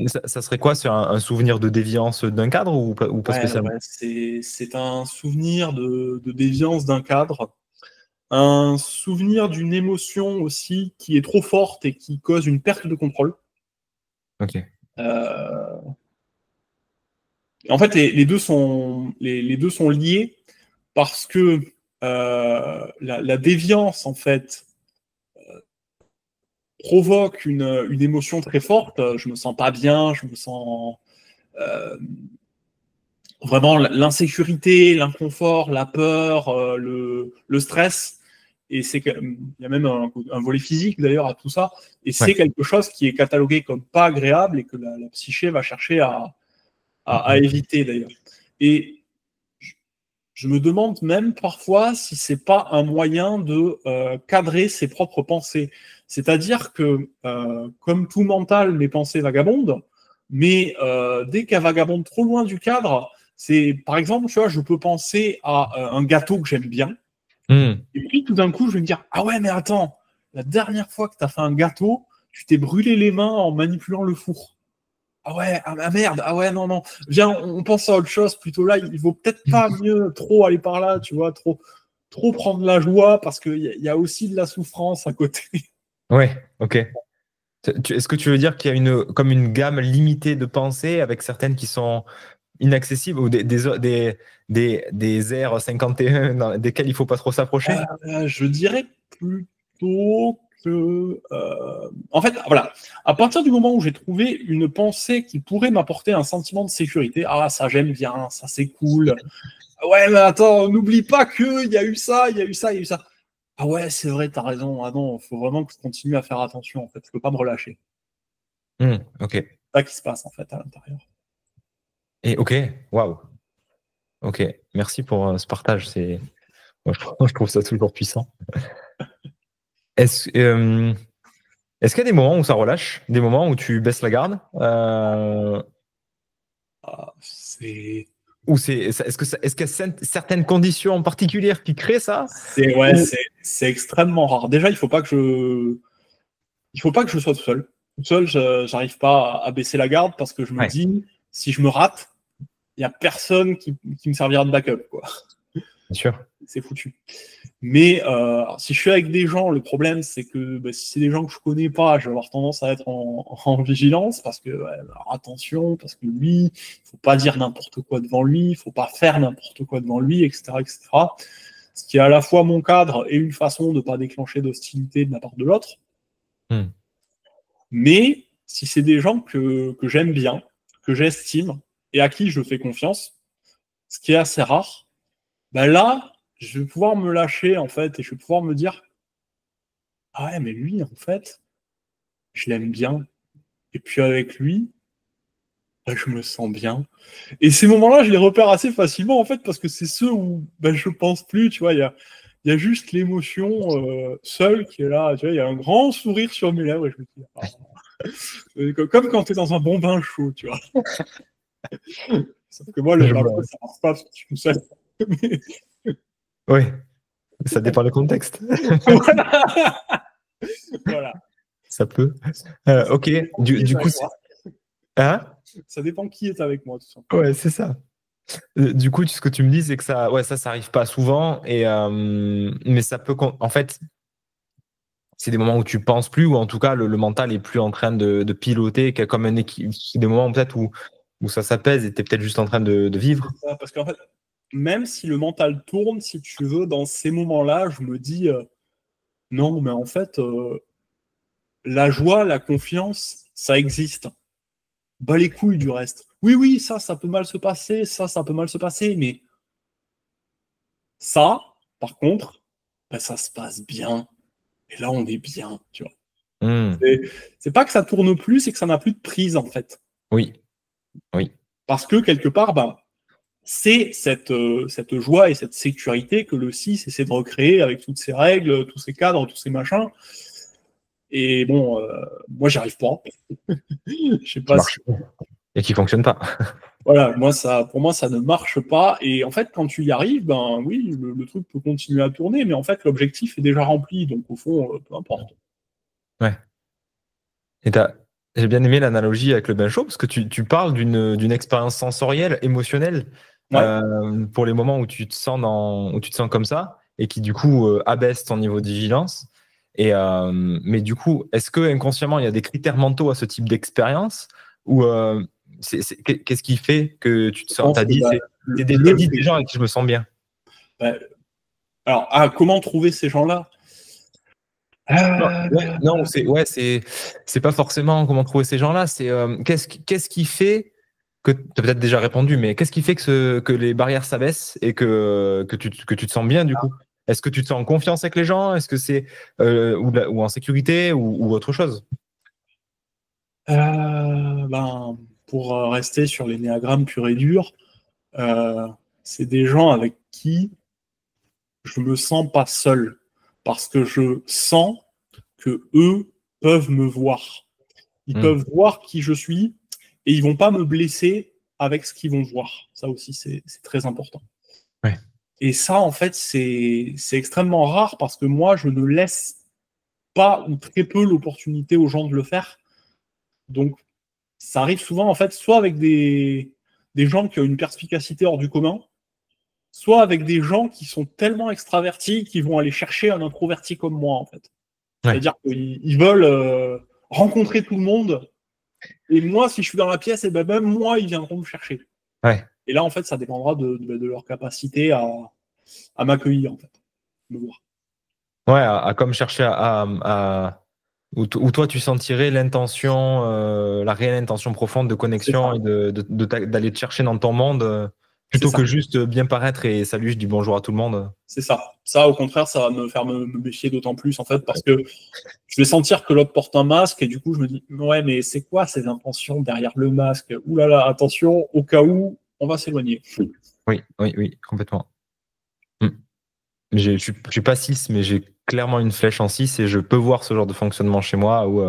Ça serait quoi? C'est un souvenir de déviance d'un cadre ou pas spécialement? C'est un souvenir de déviance d'un cadre. Un souvenir d'une émotion aussi qui est trop forte et qui cause une perte de contrôle. Ok. En fait, les deux sont liés parce que la déviance, en fait, provoque une émotion très forte. Je me sens pas bien, je me sens vraiment l'insécurité, l'inconfort, la peur, le stress. Et il y a même un volet physique d'ailleurs à tout ça. Et c'est quelque chose qui est catalogué comme pas agréable et que la psyché va chercher à éviter d'ailleurs. Et je me demande même parfois si c'est pas un moyen de cadrer ses propres pensées. C'est-à-dire que, comme tout mental, mes pensées vagabondent, mais dès qu'elles vagabondent trop loin du cadre, c'est, par exemple, tu vois, je peux penser à un gâteau que j'aime bien, et puis tout d'un coup, je vais me dire, ah ouais, mais attends, la dernière fois que tu as fait un gâteau, tu t'es brûlé les mains en manipulant le four. Ah ouais, ah merde, ah ouais, non. Viens, on pense à autre chose. Plutôt là, il vaut peut-être pas mieux trop aller par là, tu vois, trop prendre la joie parce qu'il y a aussi de la souffrance à côté. Ouais, ok. Est-ce que tu veux dire qu'il y a comme une gamme limitée de pensées avec certaines qui sont inaccessibles ou des airs 51 desquels il ne faut pas trop s'approcher? Je dirais plutôt que... En fait, voilà. À partir du moment où j'ai trouvé une pensée qui pourrait m'apporter un sentiment de sécurité, ah, ça j'aime bien, ça c'est cool. Ouais, mais attends, n'oublie pas qu'il y a eu ça, il y a eu ça, il y a eu ça. Ah ouais, c'est vrai, t'as raison. Ah non, il faut vraiment que je continue à faire attention, en fait. Je peux pas me relâcher. Ok. C'est ça qui se passe, en fait, à l'intérieur. Et ok, waouh. Ok, merci pour ce partage. Moi, je trouve ça toujours puissant. Est-ce qu'il y a des moments où ça relâche, des moments où tu baisses la garde Est-ce qu'il y a certaines conditions en particulier qui créent ça? C'est extrêmement rare. Déjà, il faut pas que je sois tout seul. Tout seul, je n'arrive pas à baisser la garde parce que je me dis, si je me rate, il n'y a personne qui me servira de backup, quoi. Bien sûr. C'est foutu. Mais si je suis avec des gens, le problème, c'est que si c'est des gens que je connais pas, je vais avoir tendance à être en vigilance parce que, alors attention, parce que lui, il faut pas dire n'importe quoi devant lui, il faut pas faire n'importe quoi devant lui, etc., etc. Ce qui est à la fois mon cadre et une façon de ne pas déclencher d'hostilité de la part de l'autre. Mais si c'est des gens que j'aime bien, que j'estime et à qui je fais confiance, ce qui est assez rare, là, je vais pouvoir me lâcher en fait et je vais pouvoir me dire ah ouais, mais lui, en fait, je l'aime bien. Et puis avec lui, bah, je me sens bien. Et ces moments-là, je les repère assez facilement, en fait, parce que c'est ceux où bah, je pense plus, tu vois, il y a juste l'émotion seule qui est là, tu vois, il y a un grand sourire sur mes lèvres, et je me dis, comme quand tu es dans un bon bain chaud, tu vois. Sauf que moi, le Je bain vois. chaud, ça marche pas, parce que je suis tout seul. Mais Oui, ça dépend du contexte. voilà. Voilà. Ça peut. Ok, du coup, hein? Ça dépend qui est avec moi, tout simplement. Ouais, c'est ça. Du coup, ce que tu me dis, c'est que ça, ouais, ça arrive pas souvent, mais ça peut, en fait, c'est des moments où tu penses plus, ou en tout cas, le mental est plus en train de piloter, comme un c'est des moments peut-être où ça s'apaise et tu es peut-être juste en train de vivre. Parce qu'en fait, même si le mental tourne, si tu veux, dans ces moments-là, je me dis, non, mais en fait, la joie, la confiance, ça existe. Bas les couilles du reste. Oui, oui, ça peut mal se passer, ça peut mal se passer, mais ça, par contre, ben, ça se passe bien. Et là, on est bien, tu vois. Mmh. C'est pas que ça tourne plus, c'est que ça n'a plus de prise, en fait. Oui, oui. Parce que quelque part, ben, c'est cette joie et cette sécurité que le 6 essaie de recréer avec toutes ces règles, tous ces cadres, tous ces machins. Et bon, moi, j'y arrive pas. Je sais Qui pas si... marche et qui fonctionne pas. Voilà, moi, pour moi, ça ne marche pas. Et en fait, quand tu y arrives, ben oui, le truc peut continuer à tourner, mais en fait, l'objectif est déjà rempli. Donc, au fond, peu importe. Ouais. Et j'ai bien aimé l'analogie avec le bain chaud, parce que tu parles d'une expérience sensorielle, émotionnelle, Ouais. pour les moments où tu te sens où tu te sens comme ça, et qui du coup abaisse ton niveau de vigilance. Mais du coup, est-ce que inconsciemment il y a des critères mentaux à ce type d'expérience, ou qu'est-ce qui fait que tu te Je sens, pense t'as que dit, bah, t'as dit des gens avec qui je me sens bien. bah, alors, comment trouver ces gens-là? Non, ouais, non, c'est pas forcément comment trouver ces gens-là. C'est qu'est-ce qui fait que tu as peut-être déjà répondu, mais qu'est-ce qui fait que les barrières s'abaissent et que tu te sens bien du coup? Est-ce que tu te sens en confiance avec les gens? Est-ce que c'est ou en sécurité ou autre chose? Ben, pour rester sur les néagrammes purs et durs, euh, c'est des gens avec qui je me sens pas seul parce que je sens que eux peuvent me voir. Ils Hmm. peuvent voir qui je suis et ils vont pas me blesser avec ce qu'ils vont voir. Ça aussi, c'est très important. Ouais. Et ça, en fait, c'est extrêmement rare parce que moi, je ne laisse pas ou très peu l'opportunité aux gens de le faire. Donc, ça arrive souvent, en fait, soit avec des gens qui ont une perspicacité hors du commun, soit avec des gens qui sont tellement extravertis qu'ils vont aller chercher un introverti comme moi, en fait. Ouais. C'est-à-dire qu'ils veulent rencontrer tout le monde. Et moi, si je suis dans la pièce, et ben même moi, ils viendront me chercher. Ouais. Et là, en fait, ça dépendra de leur capacité à m'accueillir, en fait. Me voir. Ouais, à comme chercher où toi tu sentirais l'intention, la réelle intention profonde de C'est connexion ça. et d'aller te chercher dans ton monde, C'est plutôt ça. que juste bien paraître et salut, je dis bonjour à tout le monde. C'est ça. Ça, au contraire, ça va me faire me méfier d'autant plus, en fait, parce que je vais sentir que l'autre porte un masque et du coup, je me dis, ouais, mais c'est quoi ces intentions derrière le masque? Ouh là là, attention, au cas où, on va s'éloigner. Oui, oui, oui, complètement. Mm. Je suis pas 6, mais j'ai clairement une flèche en 6 et je peux voir ce genre de fonctionnement chez moi où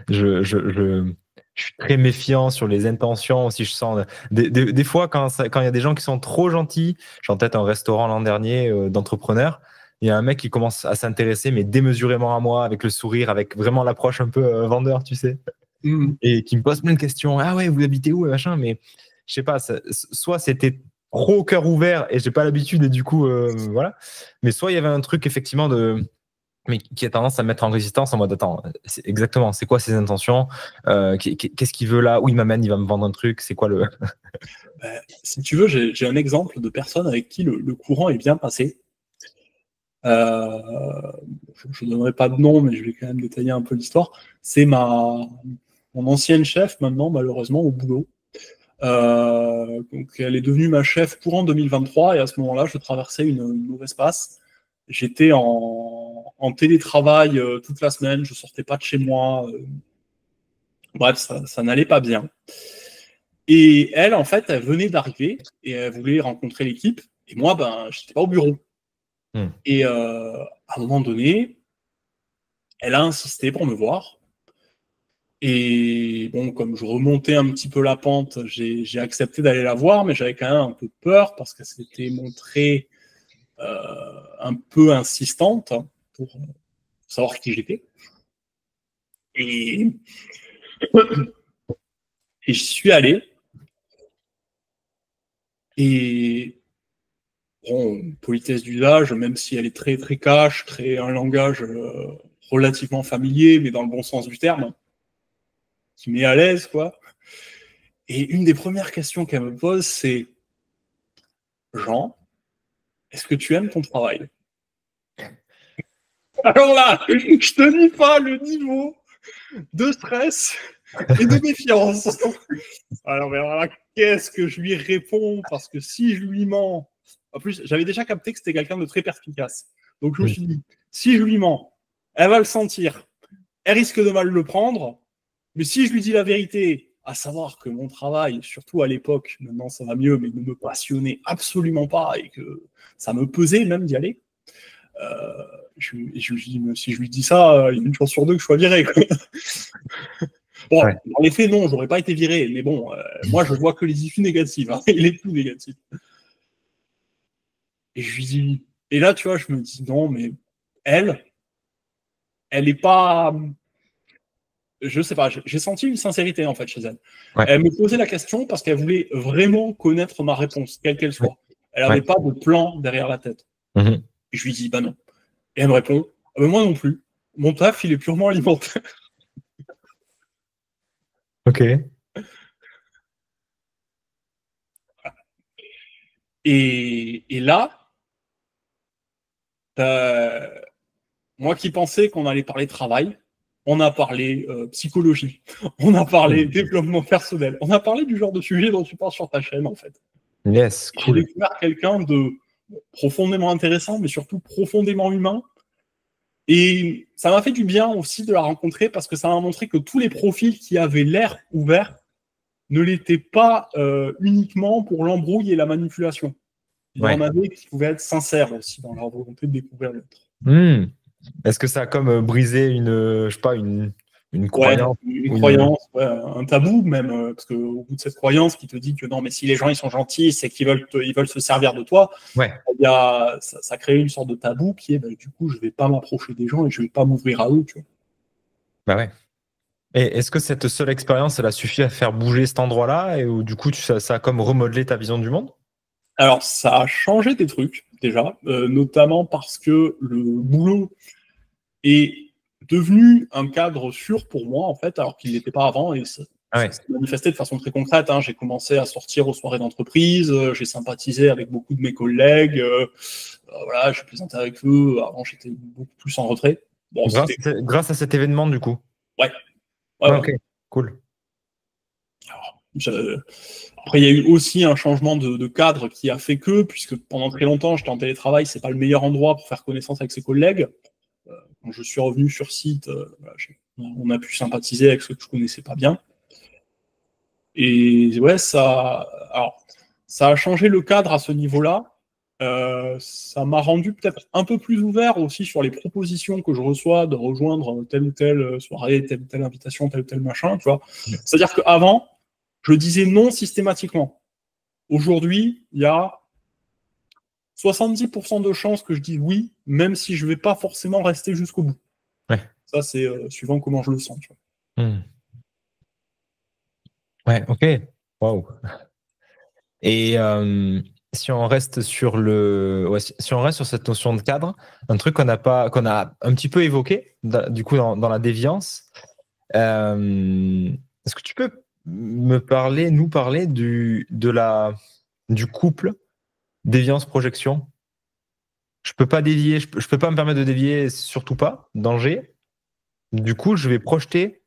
je suis très méfiant sur les intentions. Si je sens des fois quand il y a des gens qui sont trop gentils, j'ai en tête un restaurant l'an dernier d'entrepreneurs, il y a un mec qui commence à s'intéresser mais démesurément à moi avec le sourire, avec vraiment l'approche un peu vendeur, tu sais, Mmh. et qui me pose plein de questions. Ah ouais, vous habitez où, machin, mais je sais pas, soit c'était trop cœur ouvert et j'ai pas l'habitude et du coup voilà, mais soit il y avait un truc effectivement mais qui a tendance à me mettre en résistance en mode attends, exactement, c'est quoi ses intentions, qu'est-ce qu'il veut là, où il m'amène, il va me vendre un truc, c'est quoi le Si tu veux, j'ai un exemple de personne avec qui le courant est bien passé. Je ne donnerai pas de nom, mais je vais quand même détailler un peu l'histoire. C'est mon ancienne chef maintenant, malheureusement, au boulot. Donc elle est devenue ma chef courant 2023 et à ce moment-là, je traversais une mauvaise passe. J'étais en télétravail toute la semaine, je sortais pas de chez moi. Bref, ça n'allait pas bien. Et elle, en fait, elle venait d'arriver et elle voulait rencontrer l'équipe. Et moi, je n'étais pas au bureau. Et à un moment donné, elle a insisté pour me voir. Et bon, comme je remontais un petit peu la pente, j'ai accepté d'aller la voir, mais j'avais quand même un peu peur parce qu'elle s'était montrée un peu insistante pour savoir qui j'étais. Et j'y suis allé. Et bon, politesse d'usage, même si elle est très très cash, un langage relativement familier, mais dans le bon sens du terme, qui met à l'aise, quoi. Et une des premières questions qu'elle me pose, c'est Jean, est-ce que tu aimes ton travail? Alors là, je te dis pas le niveau de stress et de méfiance. Alors là, qu'est-ce que je lui réponds? Parce que si je lui mens, en plus, j'avais déjà capté que c'était quelqu'un de très perspicace. Donc je me suis dit, si je lui mens, elle va le sentir, elle risque de mal le prendre, mais si je lui dis la vérité, à savoir que mon travail, surtout à l'époque, maintenant ça va mieux, mais ne me passionnait absolument pas et que ça me pesait même d'y aller, je lui dis, si je lui dis ça, il y a une chance sur deux que je sois viré. Bon, dans les faits, non, j'aurais pas été viré, mais bon, moi je vois que les issues négatives, hein, et les tout négatifs. Et je lui dis, et là, tu vois, je me dis, non, mais elle est pas. Je sais pas, j'ai senti une sincérité en fait chez elle. Elle me posait la question parce qu'elle voulait vraiment connaître ma réponse, quelle qu'elle soit. Elle n'avait pas de plan derrière la tête. Et je lui dis, bah non. Et elle me répond, ah ben moi non plus. Mon taf, il est purement alimentaire. Ok. Et là, moi qui pensais qu'on allait parler travail, on a parlé psychologie, on a parlé développement personnel, on a parlé du genre de sujet dont tu parles sur ta chaîne en fait. Yes, cool. J'ai découvert quelqu'un de profondément intéressant, mais surtout profondément humain. Et ça m'a fait du bien aussi de la rencontrer parce que ça m'a montré que tous les profils qui avaient l'air ouverts ne l'étaient pas uniquement pour l'embrouille et la manipulation. Il y en avait qui pouvaient être sincères aussi dans leur volonté de découvrir l'autre. Est-ce que ça a comme brisé une croyance, une croyance, un tabou même, parce qu'au bout de cette croyance qui te dit que non, mais si les gens ils sont gentils, c'est qu'ils veulent se servir de toi, ça crée une sorte de tabou qui est du coup, je vais pas m'approcher des gens et je vais pas m'ouvrir à eux. Tu vois. Bah ouais. Et est-ce que cette seule expérience, elle a suffi à faire bouger cet endroit-là et où du coup, ça a comme remodelé ta vision du monde? Alors, ça a changé des trucs, déjà, notamment parce que le boulot est devenu un cadre sûr pour moi, en fait, alors qu'il ne l'était pas avant, et ça s'est manifesté de façon très concrète. Hein. J'ai commencé à sortir aux soirées d'entreprise, j'ai sympathisé avec beaucoup de mes collègues, voilà, je plaisantais avec eux, avant j'étais beaucoup plus en retrait. Bon, grâce à cet événement, du coup? Ouais. Ok, cool. Alors, après, il y a eu aussi un changement de cadre qui a fait que, puisque pendant très longtemps, j'étais en télétravail, c'est pas le meilleur endroit pour faire connaissance avec ses collègues. Quand je suis revenu sur site, on a pu sympathiser avec ceux que je connaissais pas bien. Et ouais, ça a changé le cadre à ce niveau-là. Ça m'a rendu peut-être un peu plus ouvert aussi sur les propositions que je reçois de rejoindre telle ou telle soirée, telle ou telle invitation, tel ou tel machin, tu vois. C'est-à-dire qu'avant, je disais non systématiquement. Aujourd'hui, il y a 70% de chances que je dise oui, même si je ne vais pas forcément rester jusqu'au bout. Ça, c'est suivant comment je le sens. Tu vois. Ouais, ok. Waouh. Et si on reste sur cette notion de cadre, un truc qu'on a un petit peu évoqué, du coup, dans la déviance, est-ce que tu peux nous parler du couple déviance-projection? Je peux pas dévier, je peux pas me permettre de dévier, surtout pas, danger. Du coup, je vais projeter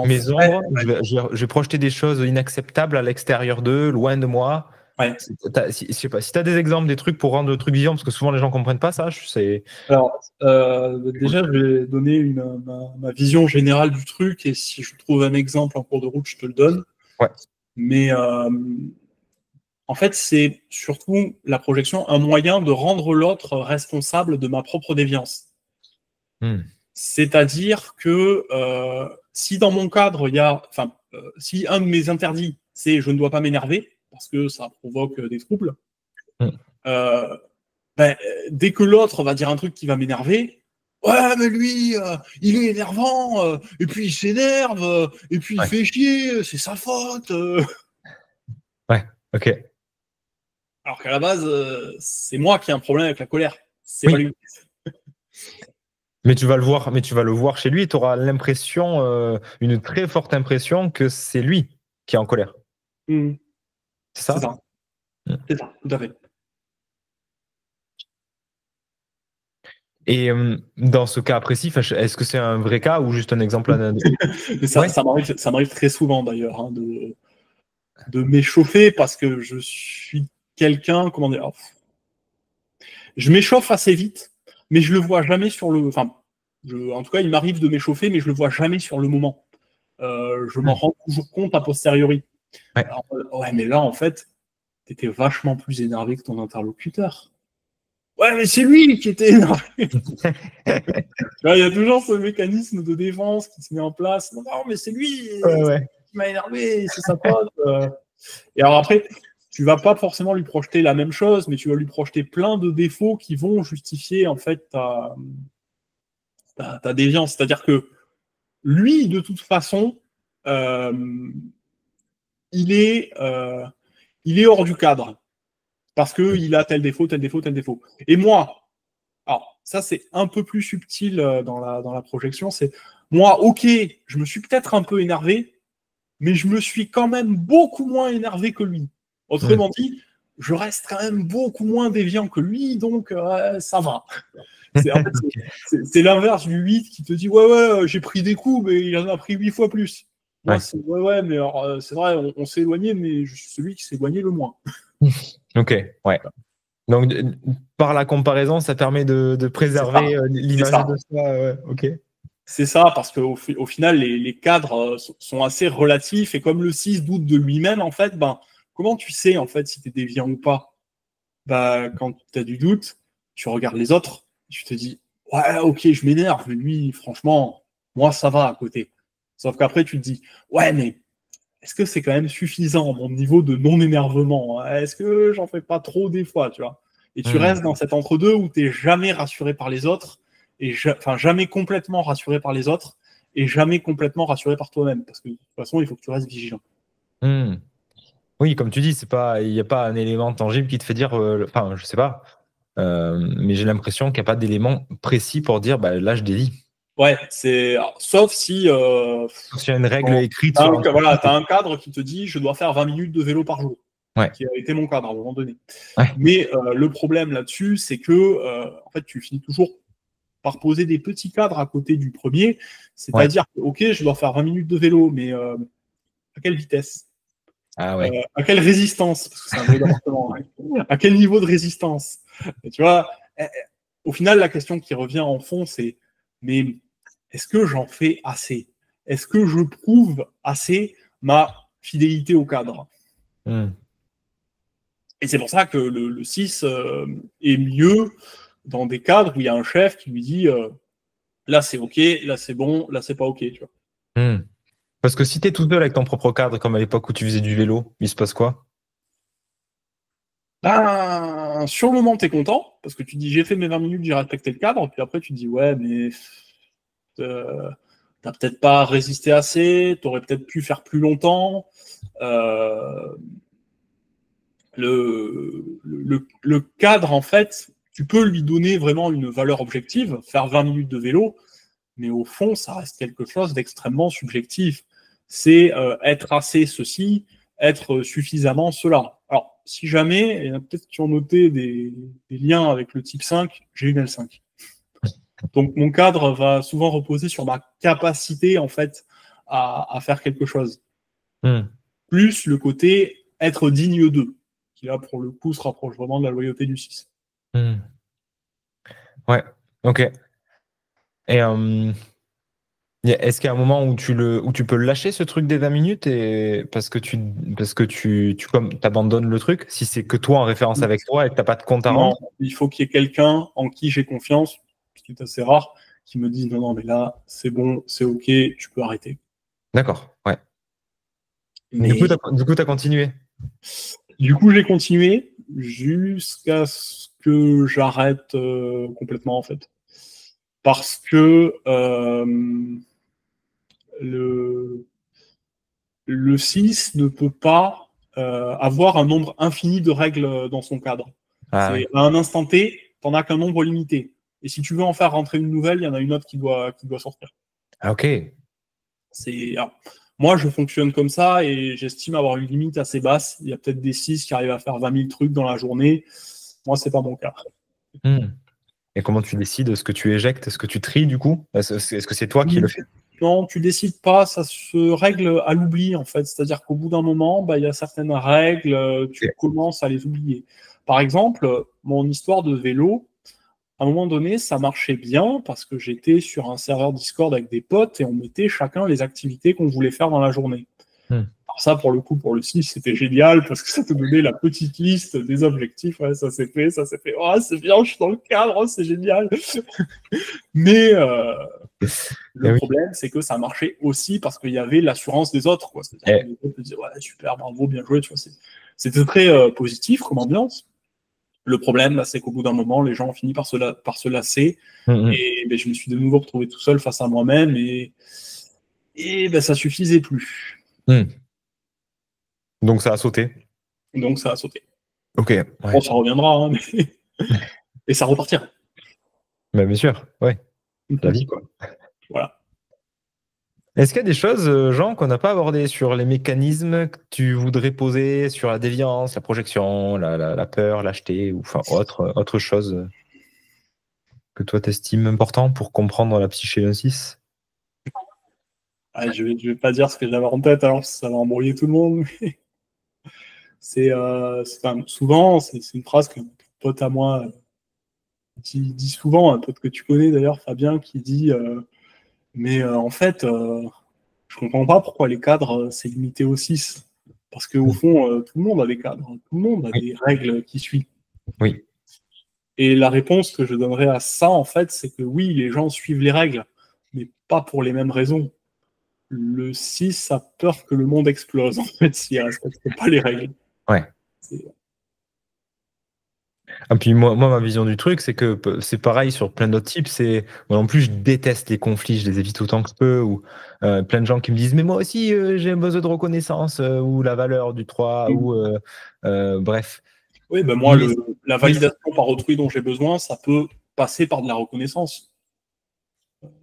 mes ombres, je vais projeter des choses inacceptables à l'extérieur d'eux, loin de moi, Ouais. Je sais pas, si tu as des exemples, des trucs pour rendre le truc vivant, parce que souvent les gens ne comprennent pas ça, Alors, déjà, je vais donner ma vision générale du truc, et si je trouve un exemple en cours de route, je te le donne. Ouais. Mais en fait, c'est surtout la projection, un moyen de rendre l'autre responsable de ma propre déviance. C'est-à-dire que si dans mon cadre, il y a, si un de mes interdits, c'est je ne dois pas m'énerver, parce que ça provoque des troubles, dès que l'autre va dire un truc qui va m'énerver, ouais, mais lui, il est énervant, et puis il s'énerve, et puis il fait chier, c'est sa faute. Ouais, ok. Alors qu'à la base, c'est moi qui ai un problème avec la colère, c'est pas lui. Mais tu vas le voir chez lui et tu auras l'impression, une très forte impression que c'est lui qui est en colère. C'est ça. C'est ça. C'est ça, tout à fait. Et dans ce cas précis, est-ce que c'est un vrai cas ou juste un exemple Mais ça m'arrive très souvent d'ailleurs, hein, de m'échauffer parce que je suis quelqu'un, comment dire, je m'échauffe assez vite, mais je le vois jamais sur le. Enfin, en tout cas, il m'arrive de m'échauffer, mais je le vois jamais sur le moment. Je m'en rends toujours compte a posteriori. Ouais. Alors, ouais, mais là, en fait, t'étais vachement plus énervé que ton interlocuteur. Ouais, mais c'est lui qui était énervé. Il y a toujours ce mécanisme de défense qui se met en place. Non, mais c'est lui qui m'a énervé, c'est sa faute. Et alors après, tu vas pas forcément lui projeter la même chose, mais tu vas lui projeter plein de défauts qui vont justifier en fait ta déviance. C'est-à-dire que lui, de toute façon, il est hors du cadre parce qu'il a tel défaut, tel défaut, tel défaut. Et moi, alors ça c'est un peu plus subtil dans la projection, c'est moi, ok, je me suis peut-être un peu énervé, mais je me suis quand même beaucoup moins énervé que lui. Autrement dit, je reste quand même beaucoup moins déviant que lui, donc ça va. C'est l'inverse du 8 qui te dit ouais, j'ai pris des coups, mais il en a pris 8 fois plus. Moi, c'est mais alors, c'est vrai, on s'est éloigné, mais je suis celui qui s'est éloigné le moins. Ok, ouais. Donc, par la comparaison, ça permet de préserver l'image de soi. Ouais, ok. C'est ça, parce qu'au final, les cadres sont assez relatifs, et comme le 6 doute de lui-même, en fait, comment tu sais en fait si tu es déviant ou pas? Quand tu as du doute, tu regardes les autres, tu te dis ouais, ok, je m'énerve, mais lui, franchement, moi, ça va à côté. Sauf qu'après, tu te dis ouais, mais est-ce que c'est quand même suffisant mon niveau de non-énervement? Est-ce que j'en fais pas trop des fois, tu vois? Et tu restes dans cet entre-deux où tu n'es jamais rassuré par les autres, et jamais complètement rassuré par les autres, et jamais complètement rassuré par toi-même. Parce que de toute façon, il faut que tu restes vigilant. Oui, comme tu dis, il n'y a pas un élément tangible qui te fait dire, je sais pas, mais j'ai l'impression qu'il n'y a pas d'élément précis pour dire, là, je dévie. Ouais, sauf si. Sauf s'il y a une règle écrite. Tu as un cadre qui te dit je dois faire 20 minutes de vélo par jour. Qui a été mon cadre à un moment donné. Mais le problème là-dessus, c'est que en fait, tu finis toujours par poser des petits cadres à côté du premier. C'est-à-dire que, ok, je dois faire 20 minutes de vélo, mais à quelle vitesse? À quelle résistance? Parce que c'est un vélo d'appartement. À quel niveau de résistance? Et tu vois, au final, la question qui revient en fond, c'est mais est-ce que j'en fais assez? Est-ce que je prouve assez ma fidélité au cadre? Et c'est pour ça que le 6 est mieux dans des cadres où il y a un chef qui lui dit là c'est ok, là c'est bon, là c'est pas ok. Tu vois. Parce que si tu es tout seul avec ton propre cadre, comme à l'époque où tu faisais du vélo, il se passe quoi? Sur le moment, tu es content, parce que tu dis j'ai fait mes 20 minutes, j'ai respecté le cadre, puis après tu dis ouais, mais t'as peut-être pas résisté assez, t'aurais peut-être pu faire plus longtemps. Le cadre, en fait, tu peux lui donner vraiment une valeur objective, faire 20 minutes de vélo, mais au fond, ça reste quelque chose d'extrêmement subjectif. C'est être assez ceci, être suffisamment cela. Alors, si jamais, il y en a peut-être qui ont noté des liens avec le type 5, j'ai une L5. Donc, mon cadre va souvent reposer sur ma capacité, en fait, à faire quelque chose. Plus le côté être digne d'eux, qui là, pour le coup, se rapproche vraiment de la loyauté du 6. Ouais, ok. Et est-ce qu'il y a un moment où tu peux lâcher ce truc des 20 minutes parce que tu abandonnes le truc, si c'est que toi en référence avec toi et que tu n'as pas de compte à rendre? Non, il faut qu'il y ait quelqu'un en qui j'ai confiance, ce qui est assez rare, qui me dise non, mais là, c'est bon, c'est ok, tu peux arrêter. D'accord, ouais. Mais Du coup, tu as continué. du coup, j'ai continué jusqu'à ce que j'arrête complètement, en fait. Parce que le 6 ne peut pas avoir un nombre infini de règles dans son cadre. Ah, oui. À un instant T, tu n'en as qu'un nombre limité. Et si tu veux en faire rentrer une nouvelle, il y en a une autre qui doit sortir. Ah, ok. Moi, je fonctionne comme ça et j'estime avoir une limite assez basse. Il y a peut-être des 6 qui arrivent à faire 20 000 trucs dans la journée. Moi, c'est pas mon cas. Et comment tu décides ce que tu éjectes, ce que tu tries du coup? Est-ce que c'est toi qui le fais? Non, tu décides pas, ça se règle à l'oubli en fait. C'est-à-dire qu'au bout d'un moment, il y a certaines règles, tu commences à les oublier. Par exemple, mon histoire de vélo, à un moment donné, ça marchait bien parce que j'étais sur un serveur Discord avec des potes et on mettait chacun les activités qu'on voulait faire dans la journée. Alors ça, pour le coup, pour le 6, c'était génial parce que ça te donnait la petite liste des objectifs. Ouais, ça s'est fait. Oh, c'est bien, je suis dans le cadre, oh, c'est génial. Mais le problème, c'est que ça marchait aussi parce qu'il y avait l'assurance des autres. C'est-à-dire que les autres te disaient, ouais, super, bravo, bien joué. Tu vois, c'était très positif comme ambiance. Le problème, c'est qu'au bout d'un moment, les gens ont fini par se lasser. Et je me suis de nouveau retrouvé tout seul face à moi-même et ça suffisait plus. Donc ça a sauté. Ok. Ouais. Bon, ça reviendra, hein, mais... et ça repartira. Bah, bien sûr, ouais. La vie, quoi. Voilà. Est-ce qu'il y a des choses, Jean, qu'on n'a pas abordées sur les mécanismes que tu voudrais poser sur la déviance, la projection, la peur, lâcheté, ou enfin autre chose que toi t'estimes important pour comprendre la psyché d'un 6? Je vais pas dire ce que j'avais en tête, alors ça va embrouiller tout le monde. Souvent, c'est une phrase qu'un pote à moi dit souvent, un pote que tu connais d'ailleurs, Fabien, qui dit mais en fait, je comprends pas pourquoi les cadres, c'est limité au 6. Parce qu'au fond, tout le monde a des cadres, tout le monde a des règles qui suivent. Oui. Et la réponse que je donnerais à ça, en fait, c'est que oui, les gens suivent les règles, mais pas pour les mêmes raisons. Le 6 a peur que le monde explose, en fait, s'il ne respecte pas les règles. Ouais. Et puis moi, ma vision du truc, c'est que c'est pareil sur plein d'autres types. Moi non plus, je déteste les conflits, je les évite autant que je peux. Ou plein de gens qui me disent, mais moi aussi, j'ai un besoin de reconnaissance ou la valeur du 3, ou bref. Oui, moi, la validation par autrui dont j'ai besoin, ça peut passer par de la reconnaissance.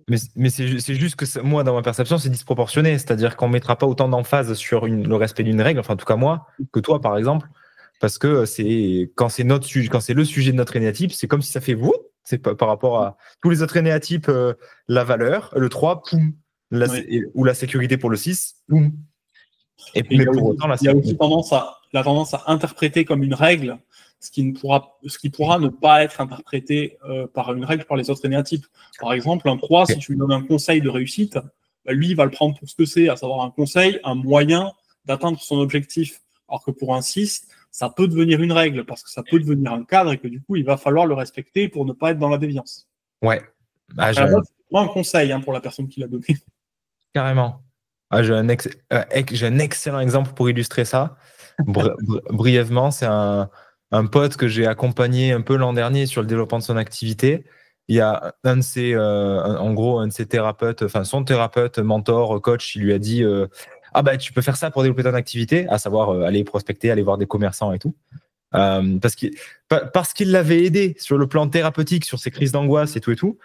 Mais c'est juste que moi, dans ma perception, c'est disproportionné. C'est-à-dire qu'on ne mettra pas autant d'emphase sur le respect d'une règle, enfin en tout cas moi, que toi par exemple, parce que quand c'est le sujet de notre énéatype, c'est comme si ça fait vous, c'est par rapport à tous les autres énéatypes, la valeur, le 3, poum, ou la sécurité pour le 6, poum. Mais pour autant, il y a aussi la tendance à interpréter comme une règle ce qui pourra ne pas être interprété par une règle par les autres énéatypes. Par exemple, un 3, si tu lui donnes un conseil de réussite, lui, il va le prendre pour ce que c'est, à savoir un conseil, un moyen d'atteindre son objectif. Alors que pour un 6, ça peut devenir une règle, parce que ça peut devenir un cadre, et que du coup, il va falloir le respecter pour ne pas être dans la déviance. Ouais. C'est un conseil pour la personne qui l'a donné. Carrément. J'ai un excellent exemple pour illustrer ça. Brièvement, c'est un pote que j'ai accompagné un peu l'an dernier sur le développement de son activité. Il y a un de ses thérapeutes, enfin son thérapeute, mentor, coach, il lui a dit tu peux faire ça pour développer ton activité, à savoir aller prospecter, aller voir des commerçants et tout. Parce qu'il l'avait aidé sur le plan thérapeutique, sur ses crises d'angoisse et tout,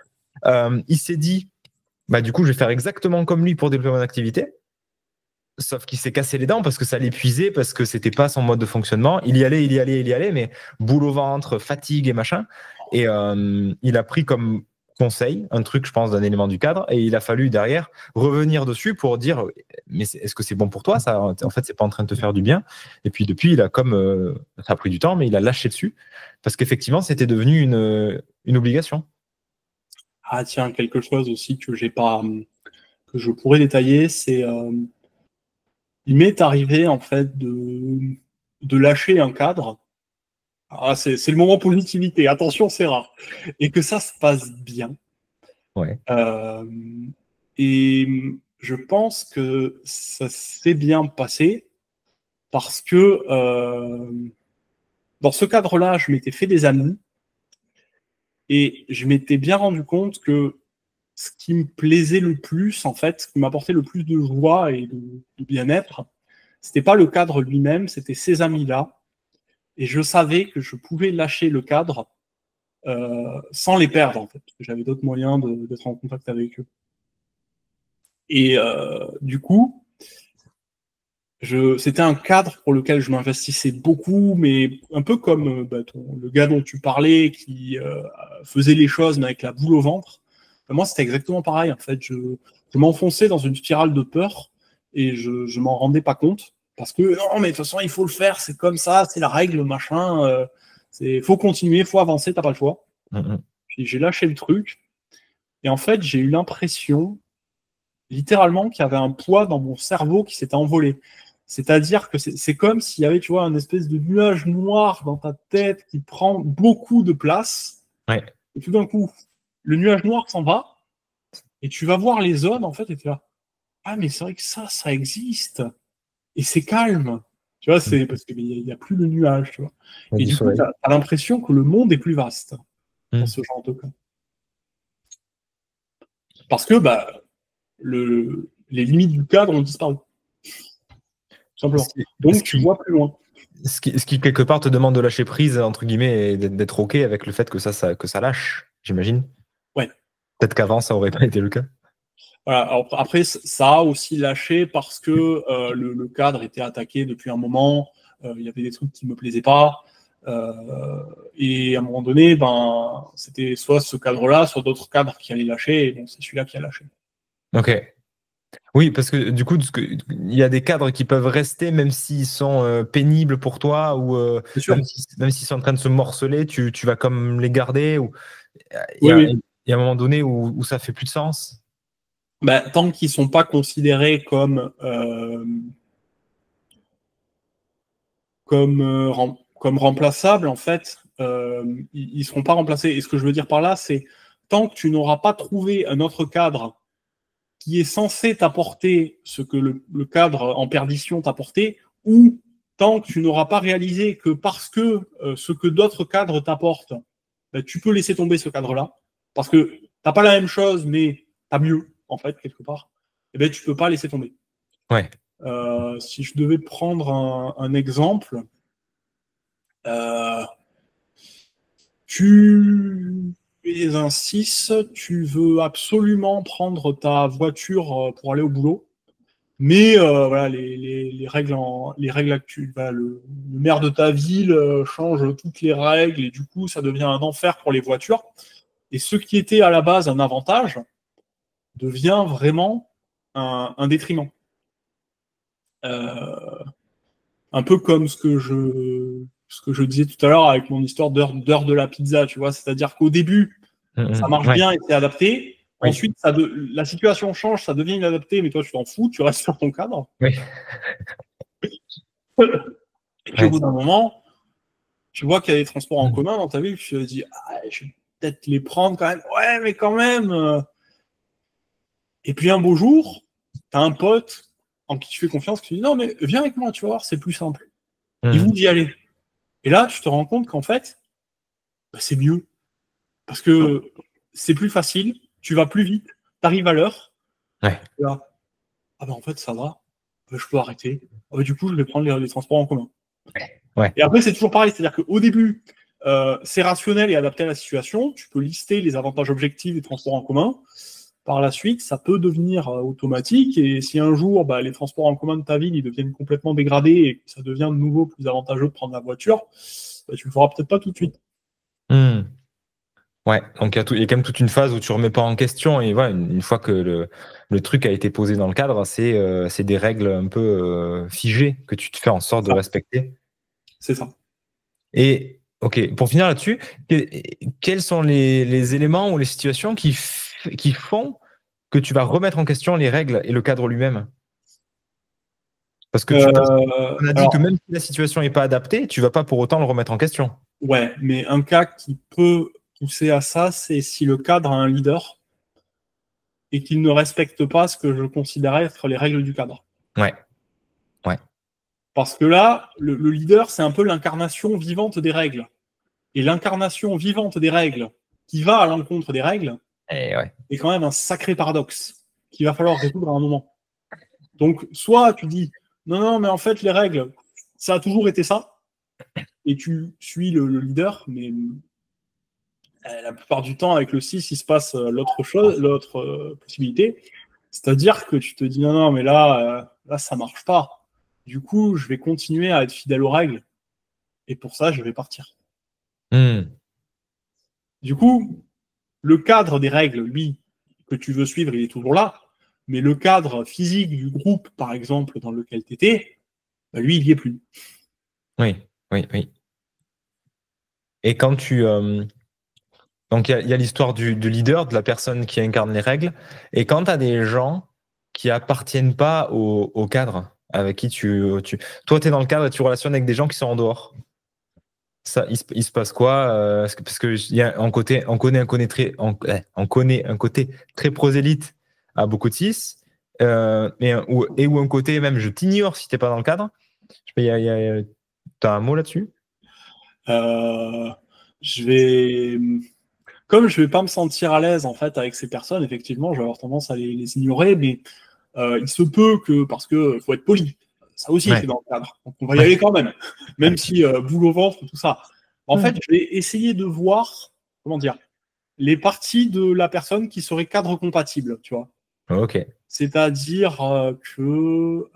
il s'est dit du coup, je vais faire exactement comme lui pour développer mon activité. Sauf qu'il s'est cassé les dents parce que ça l'épuisait, parce que c'était pas son mode de fonctionnement. Il y allait, mais boule au ventre, fatigue et machin. Et il a pris comme conseil, un truc, je pense, d'un élément du cadre, et il a fallu derrière revenir dessus pour dire, mais est-ce que c'est bon pour toi, ça, en fait, c'est pas en train de te faire du bien. Et puis depuis, il a ça a pris du temps, mais il a lâché dessus, parce qu'effectivement, c'était devenu une obligation. Ah tiens, quelque chose aussi que j'ai pas, que je pourrais détailler, c'est il m'est arrivé en fait de lâcher un cadre. Ah, c'est le moment positivité, attention, c'est rare. Et que ça se passe bien. Ouais. Et je pense que ça s'est bien passé parce que dans ce cadre-là, je m'étais fait des amis et je m'étais bien rendu compte que ce qui me plaisait le plus, en fait, ce qui m'apportait le plus de joie et de bien-être, c'était pas le cadre lui-même, c'était ces amis-là. Et je savais que je pouvais lâcher le cadre sans les perdre, en fait, parce que j'avais d'autres moyens d'être en contact avec eux. Et du coup, c'était un cadre pour lequel je m'investissais beaucoup, mais un peu comme le gars dont tu parlais qui faisait les choses mais avec la boule au ventre. Moi, c'était exactement pareil. En fait, je m'enfonçais dans une spirale de peur et je m'en rendais pas compte parce que non, mais de toute façon, il faut le faire, c'est comme ça, c'est la règle, machin. Faut continuer, faut avancer, t'as pas le choix. Puis j'ai lâché le truc et en fait, j'ai eu l'impression, littéralement, qu'il y avait un poids dans mon cerveau qui s'était envolé. C'est-à-dire que c'est comme s'il y avait, tu vois, un espèce de nuage noir dans ta tête qui prend beaucoup de place. Ouais. Et tout d'un coup, le nuage noir s'en va et tu vas voir les zones, en fait, et tu es là. Ah, mais c'est vrai que ça existe. Et c'est calme. Tu vois, c'est parce qu'il n'y a plus le nuage, tu vois. Et du coup, tu as l'impression que le monde est plus vaste dans ce genre de cas. Parce que les limites du cadre ont disparu. Simplement. Donc, tu vois plus loin. Ce qui, quelque part, te demande de lâcher prise, entre guillemets, et d'être OK avec le fait que ça lâche, j'imagine. Ouais. Peut-être qu'avant, ça n'aurait pas été le cas. Voilà. Alors, après, ça a aussi lâché parce que le cadre était attaqué depuis un moment. Il y avait des trucs qui ne me plaisaient pas. Et à un moment donné, c'était soit ce cadre-là, soit d'autres cadres qui allaient lâcher. Et bon, c'est celui-là qui a lâché. OK. Oui, parce que du coup, il y a des cadres qui peuvent rester même s'ils sont pénibles pour toi ou même s'ils sont en train de se morceler, tu vas comme les garder ou il y a un moment donné où ça fait plus de sens. Tant qu'ils ne sont pas considérés comme remplaçables, en fait, ils ne seront pas remplacés. Et ce que je veux dire par là, c'est tant que tu n'auras pas trouvé un autre cadre qui est censé t'apporter ce que le cadre en perdition t'apportait, ou tant que tu n'auras pas réalisé que parce que ce que d'autres cadres t'apportent, tu peux laisser tomber ce cadre-là, parce que tu n'as pas la même chose, mais tu as mieux, en fait, quelque part, tu ne peux pas laisser tomber. Ouais. Si je devais prendre un exemple, tu es un 6, tu veux absolument prendre ta voiture pour aller au boulot, mais voilà, les règles actuelles, le maire de ta ville change toutes les règles et du coup ça devient un enfer pour les voitures. Et ce qui était à la base un avantage devient vraiment un détriment. Un peu comme ce que je disais tout à l'heure avec mon histoire d'heure de la pizza, tu vois, c'est-à-dire qu'au début, ça marche bien et c'est adapté. Oui. Ensuite, la situation change, ça devient inadapté, mais toi, tu t'en fous, tu restes sur ton cadre. Oui. Et puis, au bout d'un moment, tu vois qu'il y a des transports en commun dans ta vie, tu te dis, je vais peut-être les prendre quand même. Ouais, mais quand même. Et puis, un beau jour, tu as un pote en qui tu fais confiance qui te dit, non, mais viens avec moi, tu vas voir, c'est plus simple. Il vous d'y aller. Et là, tu te rends compte qu'en fait, c'est mieux. Parce que c'est plus facile, tu vas plus vite, tu arrives à l'heure. Ouais. Là, en fait, ça va, je peux arrêter. Du coup, je vais prendre les transports en commun. Ouais. Et après, c'est toujours pareil, c'est-à-dire qu'au début, c'est rationnel et adapté à la situation. Tu peux lister les avantages objectifs des transports en commun. Par la suite, ça peut devenir automatique. Et si un jour, les transports en commun de ta ville ils deviennent complètement dégradés et que ça devient de nouveau plus avantageux de prendre la voiture, tu le feras peut-être pas tout de suite. Ouais, donc il y a quand même toute une phase où tu remets pas en question et voilà, une fois que le truc a été posé dans le cadre, c'est des règles un peu figées que tu te fais en sorte de Ça, respecter. c'est ça. Et ok, pour finir là-dessus, quels sont les éléments ou les situations qui font que tu vas remettre en question les règles et le cadre lui-même? Parce que on a dit que Alors, même si la situation n'est pas adaptée, tu vas pas pour autant le remettre en question. ouais, mais un cas qui peut pousser à ça, c'est si le cadre a un leader et qu'il ne respecte pas ce que je considérais être les règles du cadre. Ouais, ouais. Parce que là, le leader, c'est un peu l'incarnation vivante des règles. Et l'incarnation vivante des règles qui va à l'encontre des règles Et ouais. est quand même un sacré paradoxe qu'il va falloir résoudre à un moment. Donc, soit tu dis, non, non, mais en fait, les règles, ça a toujours été ça, et tu suis le leader, mais la plupart du temps, avec le 6, il se passe l'autre possibilité. C'est-à-dire que tu te dis, non, non, mais là, ça marche pas. Du coup, je vais continuer à être fidèle aux règles, et pour ça, je vais partir. Hmm. Du coup, le cadre des règles, lui, que tu veux suivre, il est toujours là, mais le cadre physique du groupe, par exemple, dans lequel tu étais, bah, lui, il n'y est plus. Oui, oui, oui. Et quand donc il y a l'histoire du leader, de la personne qui incarne les règles, et quand tu as des gens qui appartiennent pas au cadre avec qui toi, tu es dans le cadre et tu relationnes avec des gens qui sont en dehors. Ça, il se passe quoi parce que il y a on connaît on connaît un côté très prosélyte à beaucoup de 6, et où un côté même je t'ignore si t'es pas dans le cadre. T'as un mot là-dessus? Euh, je vais, comme je vais pas me sentir à l'aise en fait avec ces personnes, effectivement, je vais avoir tendance à les ignorer, mais il se peut que, parce que faut être poli, ça aussi c'est Ouais. dans le cadre, donc on va y Ouais. aller quand même, même si boule au ventre, tout ça. En fait, je vais essayer de voir, comment dire, les parties de la personne qui seraient cadre compatibles, tu vois. Ok. C'est-à-dire que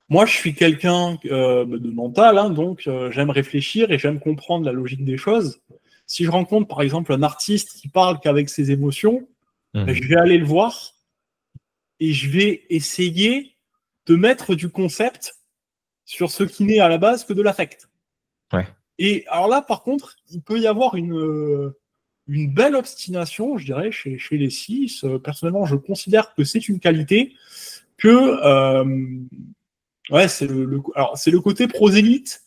moi, je suis quelqu'un de mental, hein, donc j'aime réfléchir et j'aime comprendre la logique des choses. Si je rencontre, par exemple, un artiste qui parle qu'avec ses émotions, ben, je Mhm. vais aller le voir et je vais essayer de mettre du concept sur ce qui n'est à la base que de l'affect. Ouais. Et alors là, par contre, il peut y avoir une belle obstination, je dirais, chez les 6. Personnellement, je considère que c'est une qualité que ouais, alors c'est le côté prosélyte,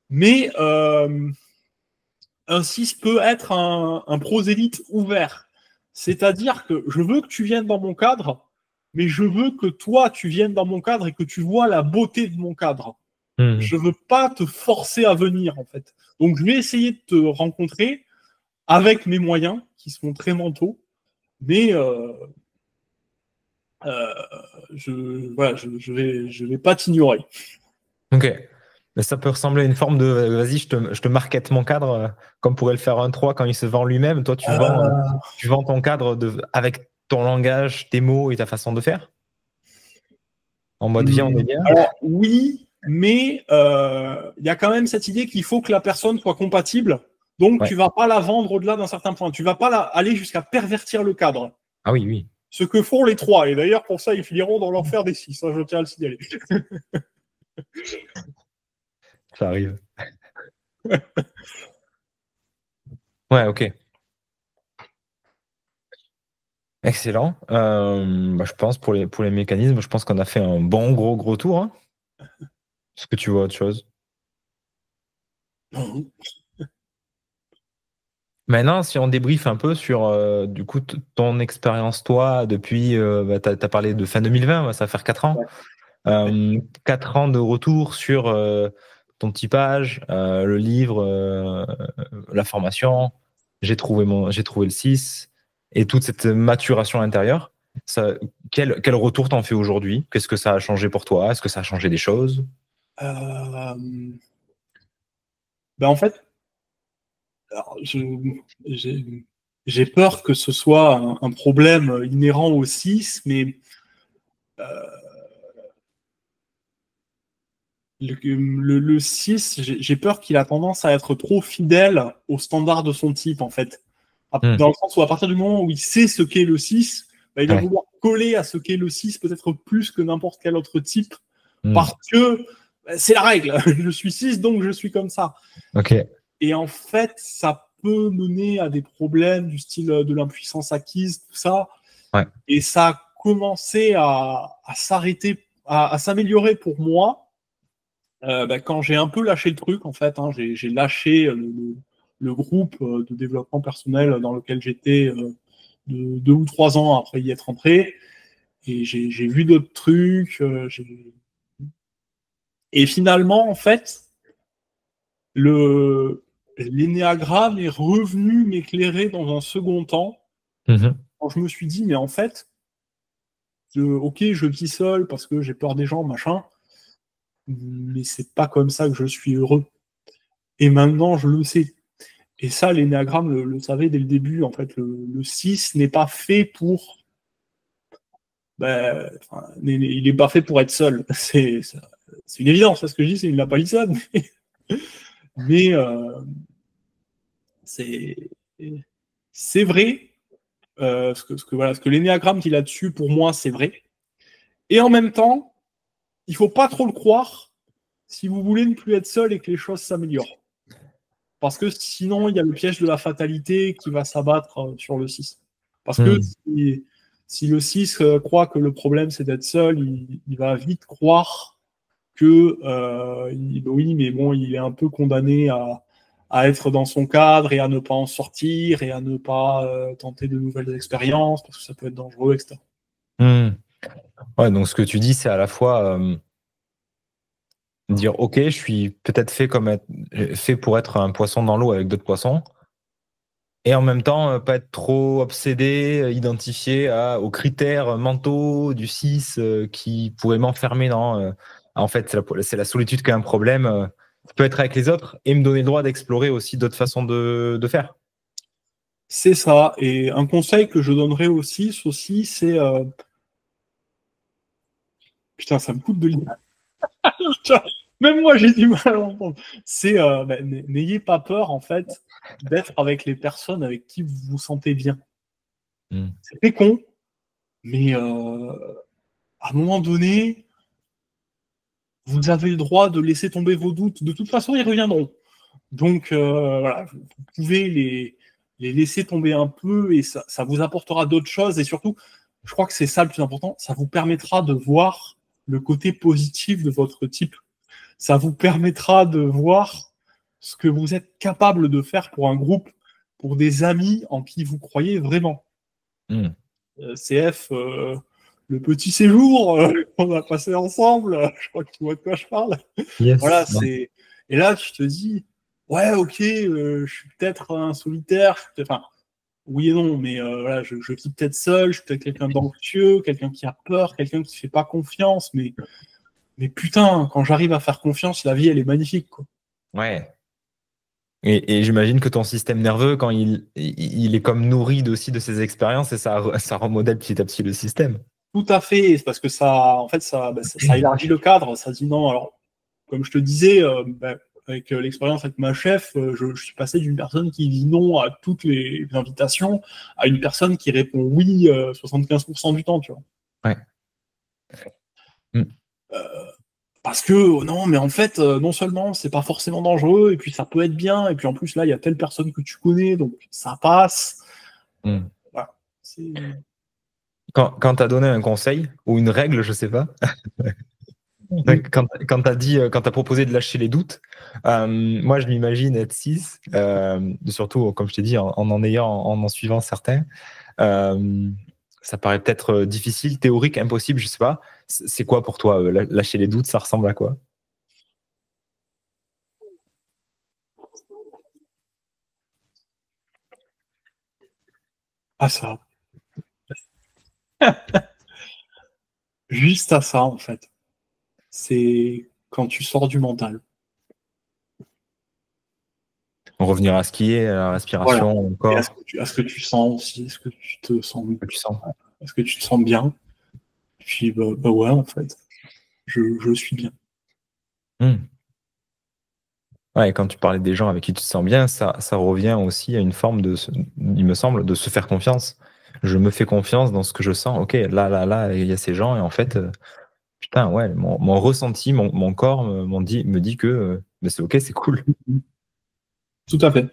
mais un 6 peut être un prosélyte ouvert. C'est-à-dire que je veux que tu viennes dans mon cadre, mais je veux que toi, tu viennes dans mon cadre et que tu vois la beauté de mon cadre. Mhm. Je veux pas te forcer à venir, en fait. Donc, je vais essayer de te rencontrer avec mes moyens, qui sont très mentaux, mais euh, voilà, je vais pas t'ignorer. Ok. Mais ça peut ressembler à une forme de vas-y, je te market mon cadre, comme pourrait le faire un 3 quand il se vend lui-même. Toi, tu vends ton cadre avec ton langage, tes mots et ta façon de faire. En mode viens, on est bien. Alors, oui, mais il y a quand même cette idée qu'il faut que la personne soit compatible. Donc, Ouais. tu vas pas la vendre au-delà d'un certain point. Tu vas pas aller jusqu'à pervertir le cadre. Ah oui, oui. Ce que font les 3. Et d'ailleurs, pour ça, ils finiront dans l'enfer des 6. Je tiens à le signaler. Ça arrive. Ouais, ok. Excellent. Bah, je pense pour les mécanismes, je pense qu'on a fait un bon gros tour, hein. Est-ce que tu vois autre chose? Maintenant, si on débriefe un peu sur du coup ton expérience, toi, depuis, tu as parlé de fin 2020, ça va faire 4 ans. Ouais. 4 ans de retour sur ton typage, le livre, la formation, j'ai trouvé le 6 et toute cette maturation intérieure. Ça, quel retour t'en fais aujourd'hui? Qu'est-ce que ça a changé pour toi? Est-ce que ça a changé des choses? Euh, ben en fait, alors, j'ai peur que ce soit un problème inhérent au 6, mais Le 6, j'ai peur qu'il a tendance à être trop fidèle au standard de son type, en fait. Dans le sens où, à partir du moment où il sait ce qu'est le 6, bah, il va vouloir coller à ce qu'est le 6, peut-être plus que n'importe quel autre type, parce que bah, c'est la règle. Je suis 6, donc je suis comme ça. Okay. Et en fait, ça peut mener à des problèmes du style de l'impuissance acquise, tout ça. Ouais. Et ça a commencé à s'arrêter, à s'améliorer pour moi. Quand j'ai un peu lâché le truc, en fait, hein, j'ai lâché le groupe de développement personnel dans lequel j'étais 2 ou 3 ans après y être entré, et j'ai vu d'autres trucs. Et finalement, en fait, l'énéagramme est revenu m'éclairer dans un second temps, quand je me suis dit, mais en fait, ok, je vis seul parce que j'ai peur des gens, machin, mais c'est pas comme ça que je suis heureux. Et maintenant, je le sais. Et ça, l'énéagramme le savait dès le début. En fait, le 6 n'est pas fait pour. Il n'est pas fait pour être seul. C'est une évidence. Ce que je dis, c'est qu'il n'a pas dit ça. Mais c'est vrai. Ce que l'énéagramme dit là-dessus, pour moi, c'est vrai. Et en même temps, il ne faut pas trop le croire si vous voulez ne plus être seul et que les choses s'améliorent. Parce que sinon, il y a le piège de la fatalité qui va s'abattre sur le 6. Parce que si le 6 croit que le problème, c'est d'être seul, il va vite croire que, oui, mais bon, il est un peu condamné à être dans son cadre et à ne pas en sortir et à ne pas tenter de nouvelles expériences parce que ça peut être dangereux, etc. Ouais, donc ce que tu dis, c'est à la fois dire ok, je suis peut-être fait pour être un poisson dans l'eau avec d'autres poissons, et en même temps pas être trop obsédé, identifié aux critères mentaux du 6 qui pourraient m'enfermer dans en fait c'est la solitude qui est un problème, je peux être avec les autres et me donner le droit d'explorer aussi d'autres façons de faire. C'est ça. Et un conseil que je donnerais au 6 aussi, c'est putain, ça me coûte de l'image. Même moi, j'ai du mal à l'entendre. C'est n'ayez pas peur, en fait, d'être avec les personnes avec qui vous vous sentez bien. C'est très con, mais à un moment donné, vous avez le droit de laisser tomber vos doutes. De toute façon, ils reviendront. Donc, voilà, vous pouvez les laisser tomber un peu et ça vous apportera d'autres choses. Et surtout, je crois que c'est ça le plus important, ça vous permettra de voir le côté positif de votre type. Ça vous permettra de voir ce que vous êtes capable de faire pour un groupe, pour des amis en qui vous croyez vraiment. CF, le petit séjour qu'on a passé ensemble, je crois que tu vois de quoi je parle. Yes. Voilà, c'est... Et là, tu te dis, ouais, ok, je suis peut-être un solitaire, enfin, oui et non, mais voilà, je vis peut-être seul, je suis peut-être quelqu'un d'anxieux, quelqu'un qui a peur, quelqu'un qui ne fait pas confiance, mais putain, quand j'arrive à faire confiance, la vie, elle est magnifique, quoi. Ouais. Et j'imagine que ton système nerveux, quand il est comme nourri aussi de ces expériences, et ça remodèle petit à petit le système. Tout à fait, c'est parce que ça, en fait, ça élargit le cadre, ça dit non. Alors, comme je te disais, avec l'expérience avec ma chef, je suis passé d'une personne qui dit non à toutes les invitations à une personne qui répond oui 75% du temps, tu vois. Ouais. Parce que non, mais en fait, non seulement c'est pas forcément dangereux, et puis ça peut être bien, et puis en plus là, il y a telle personne que tu connais, donc ça passe. Voilà. Quand tu as donné un conseil ou une règle, je sais pas, quand tu as proposé de lâcher les doutes, moi je m'imagine être 6, surtout comme je t'ai dit, en suivant certains. Ça paraît peut-être difficile, théorique, impossible, je sais pas. C'est quoi pour toi, lâcher les doutes, ça ressemble à quoi? À ça. Juste à ça, en fait. C'est quand tu sors du mental. Revenir à ce qui est, à la respiration, Voilà. encore. Est-ce que tu sens aussi? Est-ce que tu te sens Est-ce que tu te sens bien? Puis, ouais, en fait, je suis bien. Hmm. Ouais, et quand tu parlais des gens avec qui tu te sens bien, ça revient aussi à une forme il me semble, de se faire confiance. Je me fais confiance dans ce que je sens. Ok, là, il y a ces gens, et en fait, putain, ouais, mon ressenti, mon corps me dit que mais c'est ok, c'est cool. Tout à fait.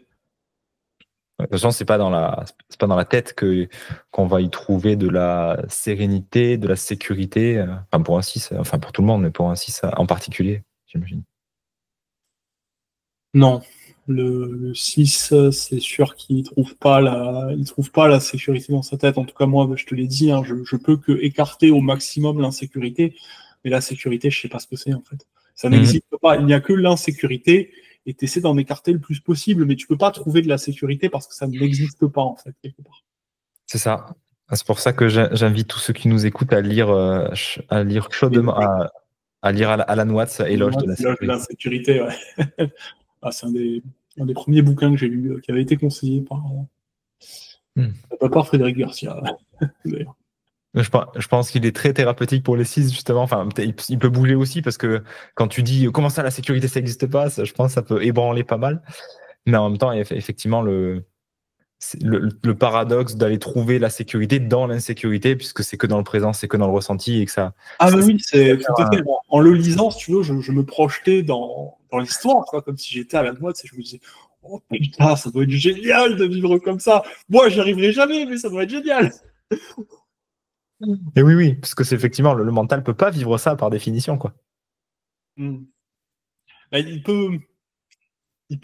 De toute façon, c'est pas dans la tête qu'on va y trouver de la sérénité, de la sécurité. Enfin, pour un 6, enfin pour tout le monde, mais pour un 6 en particulier, j'imagine. Non. Le 6, c'est sûr qu'il il trouve pas la sécurité dans sa tête. En tout cas, moi, je te l'ai dit, hein, je peux que écarter au maximum l'insécurité. Mais la sécurité, je sais pas ce que c'est, en fait. Ça n'existe pas. Il n'y a que l'insécurité et tu essaies d'en écarter le plus possible. Mais tu peux pas trouver de la sécurité parce que ça n'existe pas, en fait, quelque part. C'est ça. C'est pour ça que j'invite tous ceux qui nous écoutent à lire chaudement, à lire Alan Watts, Éloge de la Éloge de sécurité. l'insécurité, ouais. Ah, c'est un des premiers bouquins que j'ai lu, qui avait été conseillé par Frédéric Garcia, d'ailleurs. Je pense qu'il est très thérapeutique pour les 6, justement. Enfin, il peut bouger aussi, parce que quand tu dis comment ça, la sécurité, ça n'existe pas, je pense que ça peut ébranler pas mal. Mais en même temps, effectivement, le paradoxe d'aller trouver la sécurité dans l'insécurité, puisque c'est que dans le présent, c'est que dans le ressenti, et que ça. Ah, mais oui, c'est tout à fait. En le lisant, si tu veux, je me projetais dans l'histoire, quoi, comme si j'étais à la noix, et je me disais, oh putain, ça doit être génial de vivre comme ça. Moi, j'y arriverai jamais, mais ça doit être génial. Et oui, parce que c'est effectivement, le mental peut pas vivre ça par définition, quoi. Bah, il peut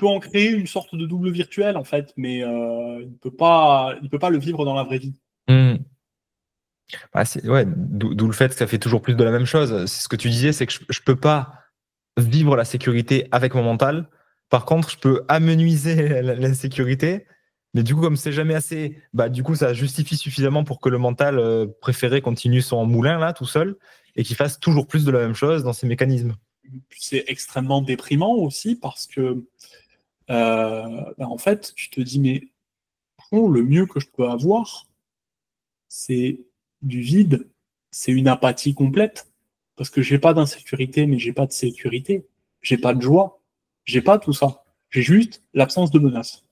en créer une sorte de double virtuel, en fait, mais il peut pas le vivre dans la vraie vie. Bah, ouais, d'où le fait que ça fait toujours plus de la même chose. C'est ce que tu disais, c'est que je peux pas vivre la sécurité avec mon mental. Par contre, je peux amenuiser l'insécurité. Mais du coup, comme c'est jamais assez, bah du coup, ça justifie suffisamment pour que le mental préféré continue son moulin là, tout seul, et qu'il fasse toujours plus de la même chose dans ses mécanismes. C'est extrêmement déprimant aussi parce que, en fait, tu te dis, mais le mieux que je peux avoir, c'est du vide, c'est une apathie complète, parce que j'ai pas d'insécurité, mais j'ai pas de sécurité, j'ai pas de joie, j'ai pas tout ça, j'ai juste l'absence de menace.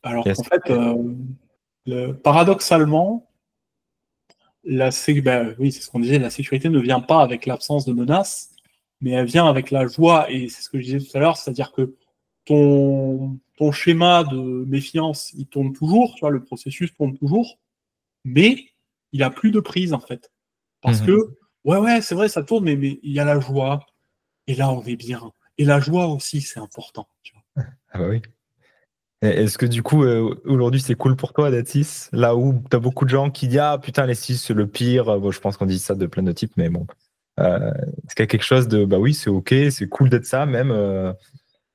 Alors qu'en fait, paradoxalement, oui, c'est ce qu'on disait, la sécurité ne vient pas avec l'absence de menace, mais elle vient avec la joie, et c'est ce que je disais tout à l'heure, c'est-à-dire que ton schéma de méfiance, il tourne toujours, tu vois, le processus tourne toujours, mais il a plus de prise, en fait. Parce que, ouais, c'est vrai, ça tourne, mais il y a la joie, et là, on est bien. Et la joie aussi, c'est important, tu vois. Ah bah oui. Est-ce que du coup, aujourd'hui, c'est cool pour toi d'être 6, là où tu as beaucoup de gens qui disent ah putain, les 6, c'est le pire. Bon, je pense qu'on dit ça de plein de types, mais bon. Est-ce qu'il y a quelque chose de bah oui, c'est ok, c'est cool d'être ça, même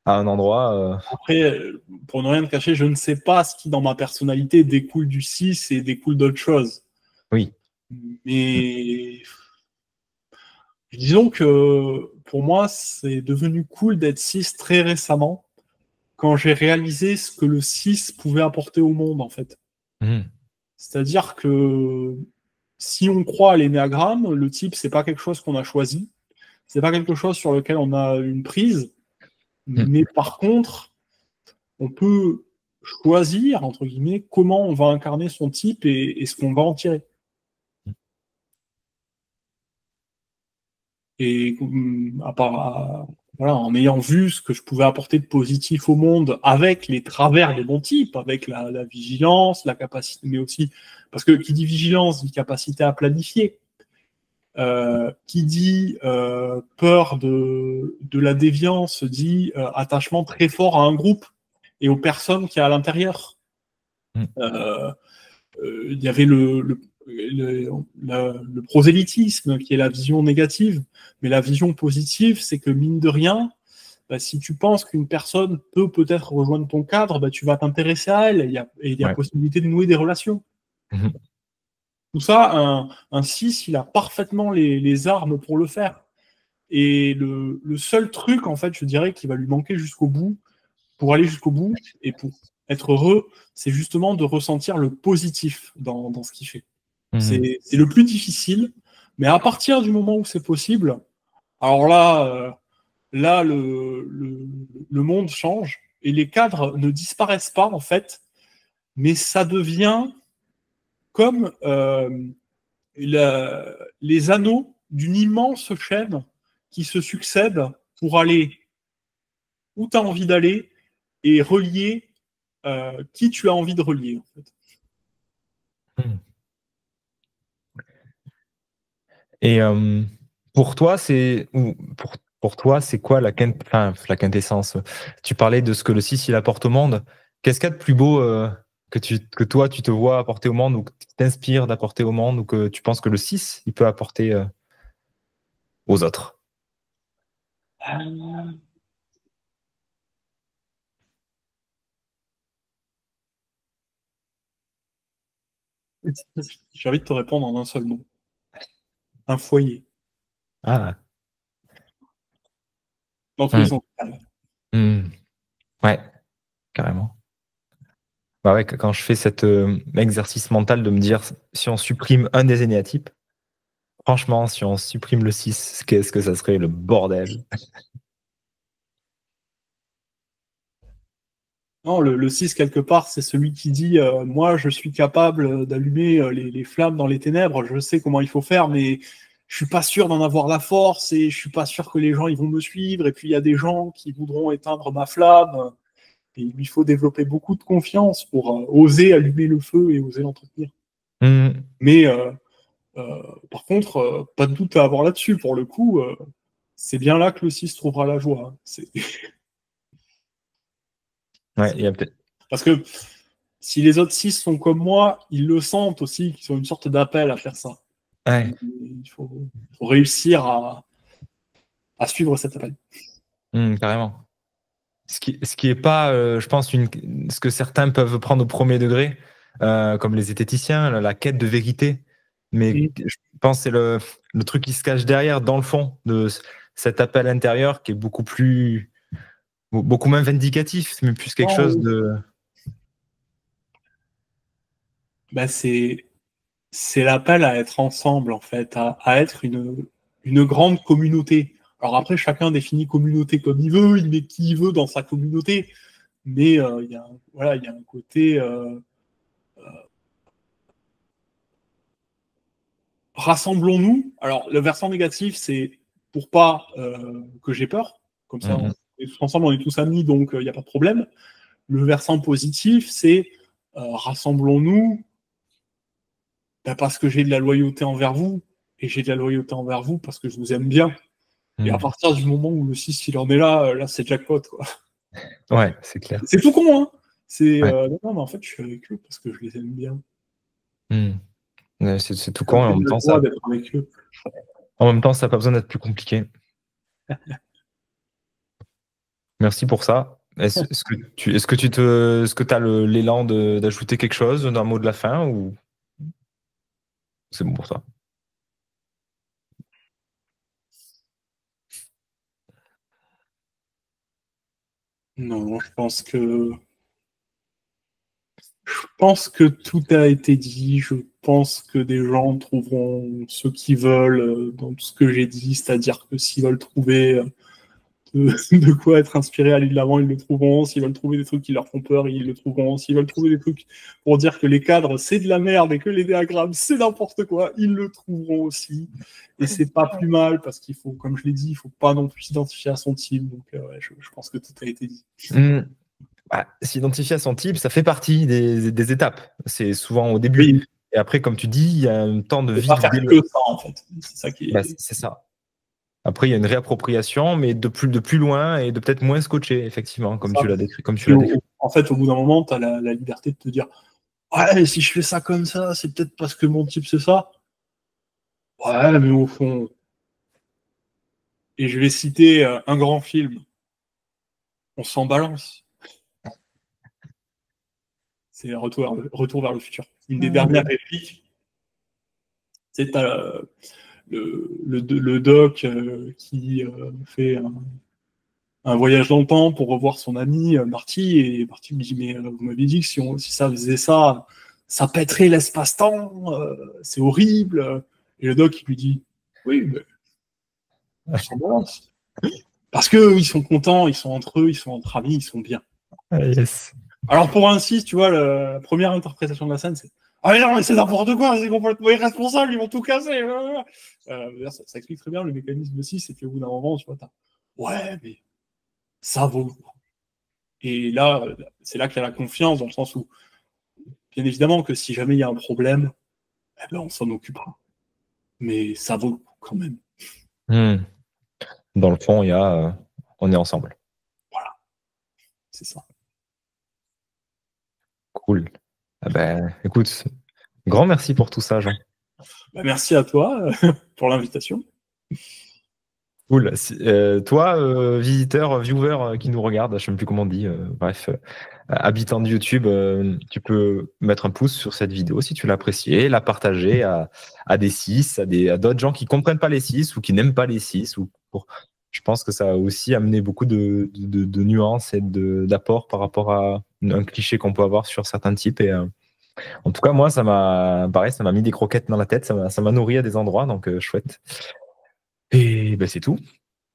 à un endroit. Après, pour ne rien te cacher, je ne sais pas ce qui, dans ma personnalité, découle du 6 et découle d'autres choses. Oui. Mais disons que pour moi, c'est devenu cool d'être 6 très récemment, quand j'ai réalisé ce que le 6 pouvait apporter au monde, en fait. C'est-à-dire que si on croit à l'énéagramme, le type, c'est pas quelque chose qu'on a choisi, c'est pas quelque chose sur lequel on a une prise, mais par contre, on peut choisir, entre guillemets, comment on va incarner son type et ce qu'on va en tirer. Et voilà, en ayant vu ce que je pouvais apporter de positif au monde avec les travers de mon type, avec la vigilance, la capacité, mais aussi, parce que qui dit vigilance dit capacité à planifier, qui dit peur de la déviance dit attachement très fort à un groupe et aux personnes qu'il y a à l'intérieur. Il y avait le prosélytisme, qui est la vision négative, mais la vision positive, c'est que mine de rien, bah, si tu penses qu'une personne peut peut-être rejoindre ton cadre, bah, tu vas t'intéresser à elle, et il y a possibilité de nouer des relations. Tout ça, un 6, il a parfaitement les armes pour le faire. Et le seul truc, en fait, je dirais, qui va lui manquer jusqu'au bout, pour aller jusqu'au bout, et pour être heureux, c'est justement de ressentir le positif dans ce qu'il fait. Mhm. C'est le plus difficile, mais à partir du moment où c'est possible, alors là, le monde change et les cadres ne disparaissent pas, en fait, mais ça devient comme les anneaux d'une immense chaîne qui se succèdent pour aller où tu as envie d'aller et relier qui tu as envie de relier, en fait. Mhm. Et pour toi, pour toi, c'est quoi la quintessence? Tu parlais de ce que le 6 il apporte au monde. Qu'est-ce qu'il y a de plus beau que toi, tu te vois apporter au monde ou que tu t'inspires d'apporter au monde ou que tu penses que le 6 il peut apporter aux autres? J'ai envie de te répondre en un seul mot. Un foyer. Ah. Dans tous les Hmm. sens. Hmm. Ouais, carrément. Bah ouais, quand je fais cet exercice mental de me dire si on supprime un des énéatypes, franchement, si on supprime le 6, qu'est-ce que ça serait le bordel? Non, le 6, quelque part, c'est celui qui dit moi, je suis capable d'allumer les flammes dans les ténèbres, je sais comment il faut faire, mais je suis pas sûr d'en avoir la force et je suis pas sûr que les gens ils vont me suivre. Et puis il y a des gens qui voudront éteindre ma flamme. Et il lui faut développer beaucoup de confiance pour oser allumer le feu et oser l'entretenir. Hmm. Mais par contre, pas de doute à avoir là-dessus. Pour le coup, c'est bien là que le 6 trouvera la joie. Ouais, il y a peut-être. Parce que si les autres 6 sont comme moi, ils le sentent aussi, qu'ils ont une sorte d'appel à faire ça. Ouais. Il faut réussir à suivre cet appel. Carrément. Ce qui est pas, je pense, ce que certains peuvent prendre au premier degré, comme les zététiciens, la quête de vérité. Mais je pense que c'est le truc qui se cache derrière, dans le fond, de cet appel intérieur qui est beaucoup moins vindicatif, mais plus quelque chose de. Bah, c'est l'appel à être ensemble, en fait, à être une grande communauté. Alors après, chacun définit communauté comme il veut, il met qui il veut dans sa communauté, mais il y a un côté rassemblons-nous. Alors, le versant négatif, c'est pour pas que j'ai peur, comme ça, on est tous ensemble, on est tous amis, donc il n'y a pas de problème. Le versant positif, c'est rassemblons-nous parce que j'ai de la loyauté envers vous, et j'ai de la loyauté envers vous parce que je vous aime bien. Et à partir du moment où le 6 il en est là, c'est jackpot, quoi. Ouais, c'est clair. C'est tout con, hein. C'est Ouais. non, mais en fait, je suis avec eux parce que je les aime bien. Ouais, c'est tout Ça con, me et fait en de même la temps, joie d'être avec eux. ça n'a pas besoin d'être plus compliqué. Merci pour ça. Est-ce que tu as l'élan d'ajouter quelque chose d'un mot de la fin ou c'est bon pour toi? Non, je pense que tout a été dit. Je pense que des gens trouveront ce qu'ils veulent dans tout ce que j'ai dit, c'est-à-dire que s'ils veulent trouver de quoi être inspirés à aller de l'avant, ils le trouveront. S'ils veulent trouver des trucs qui leur font peur, ils le trouveront. S'ils veulent trouver des trucs pour dire que les cadres, c'est de la merde et que les diagrammes, c'est n'importe quoi, ils le trouveront aussi. Et c'est pas plus mal parce qu'il faut, comme je l'ai dit, il faut pas non plus s'identifier à son team. Donc, ouais, je pense que tout a été dit. Bah, s'identifier à son type, ça fait partie des étapes. C'est souvent au début. Oui, Et après, comme tu dis, il y a un temps de faut vie. pas faire que ça, en fait. C'est ça qui est. Bah, c'est ça. Après, il y a une réappropriation, mais de plus loin et de peut-être moins scotché, effectivement, comme tu l'as décrit. En fait, au bout d'un moment, tu as la liberté de te dire ouais, si je fais ça comme ça, c'est peut-être parce que mon type c'est ça. Ouais, mais au fond. Et je vais citer un grand film. On s'en balance. C'est Retour vers le futur. Une des dernières répliques, c'est le doc qui fait un voyage dans le temps pour revoir son ami Marty, et Marty me dit, mais vous m'avez dit que si ça faisait ça, ça pèterait l'espace-temps, c'est horrible. Et le doc, il lui dit, oui, mais ça balance. Parce qu'eux, ils sont contents, ils sont entre eux, ils sont entre amis, ils sont bien. Yes. Alors pour un 6, tu vois, la première interprétation de la scène, c'est ah mais non, mais c'est n'importe quoi, c'est complètement irresponsable, ils vont tout casser. Ça explique très bien le mécanisme aussi, c'est qu'au bout d'un moment, tu vois, ouais, mais ça vaut le coup. Et là, c'est là qu'il y a la confiance, dans le sens où, bien évidemment, que si jamais il y a un problème, eh ben, on s'en occupera. Mais ça vaut le coup quand même. Dans le fond, il y a on est ensemble. Voilà. C'est ça. Cool. Ah ben, écoute, grand merci pour tout ça, Jean. Bah, merci à toi pour l'invitation. Cool. Toi, visiteur, viewer qui nous regarde, je ne sais même plus comment on dit, bref, habitant de YouTube, tu peux mettre un pouce sur cette vidéo si tu l'as appréciée, la partager à des cis, à d'autres gens qui ne comprennent pas les cis ou qui n'aiment pas les cis. Je pense que ça a aussi amené beaucoup de nuances et d'apports par rapport à un cliché qu'on peut avoir sur certains types. Et en tout cas, moi, ça m'a mis des croquettes dans la tête, ça m'a nourri à des endroits, donc chouette. Et ben, c'est tout.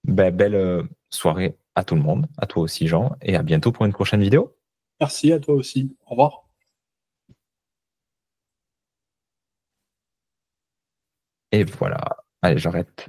Ben, belle soirée à tout le monde, à toi aussi, Jean, et à bientôt pour une prochaine vidéo. Merci à toi aussi. Au revoir. Et voilà. Allez, j'arrête.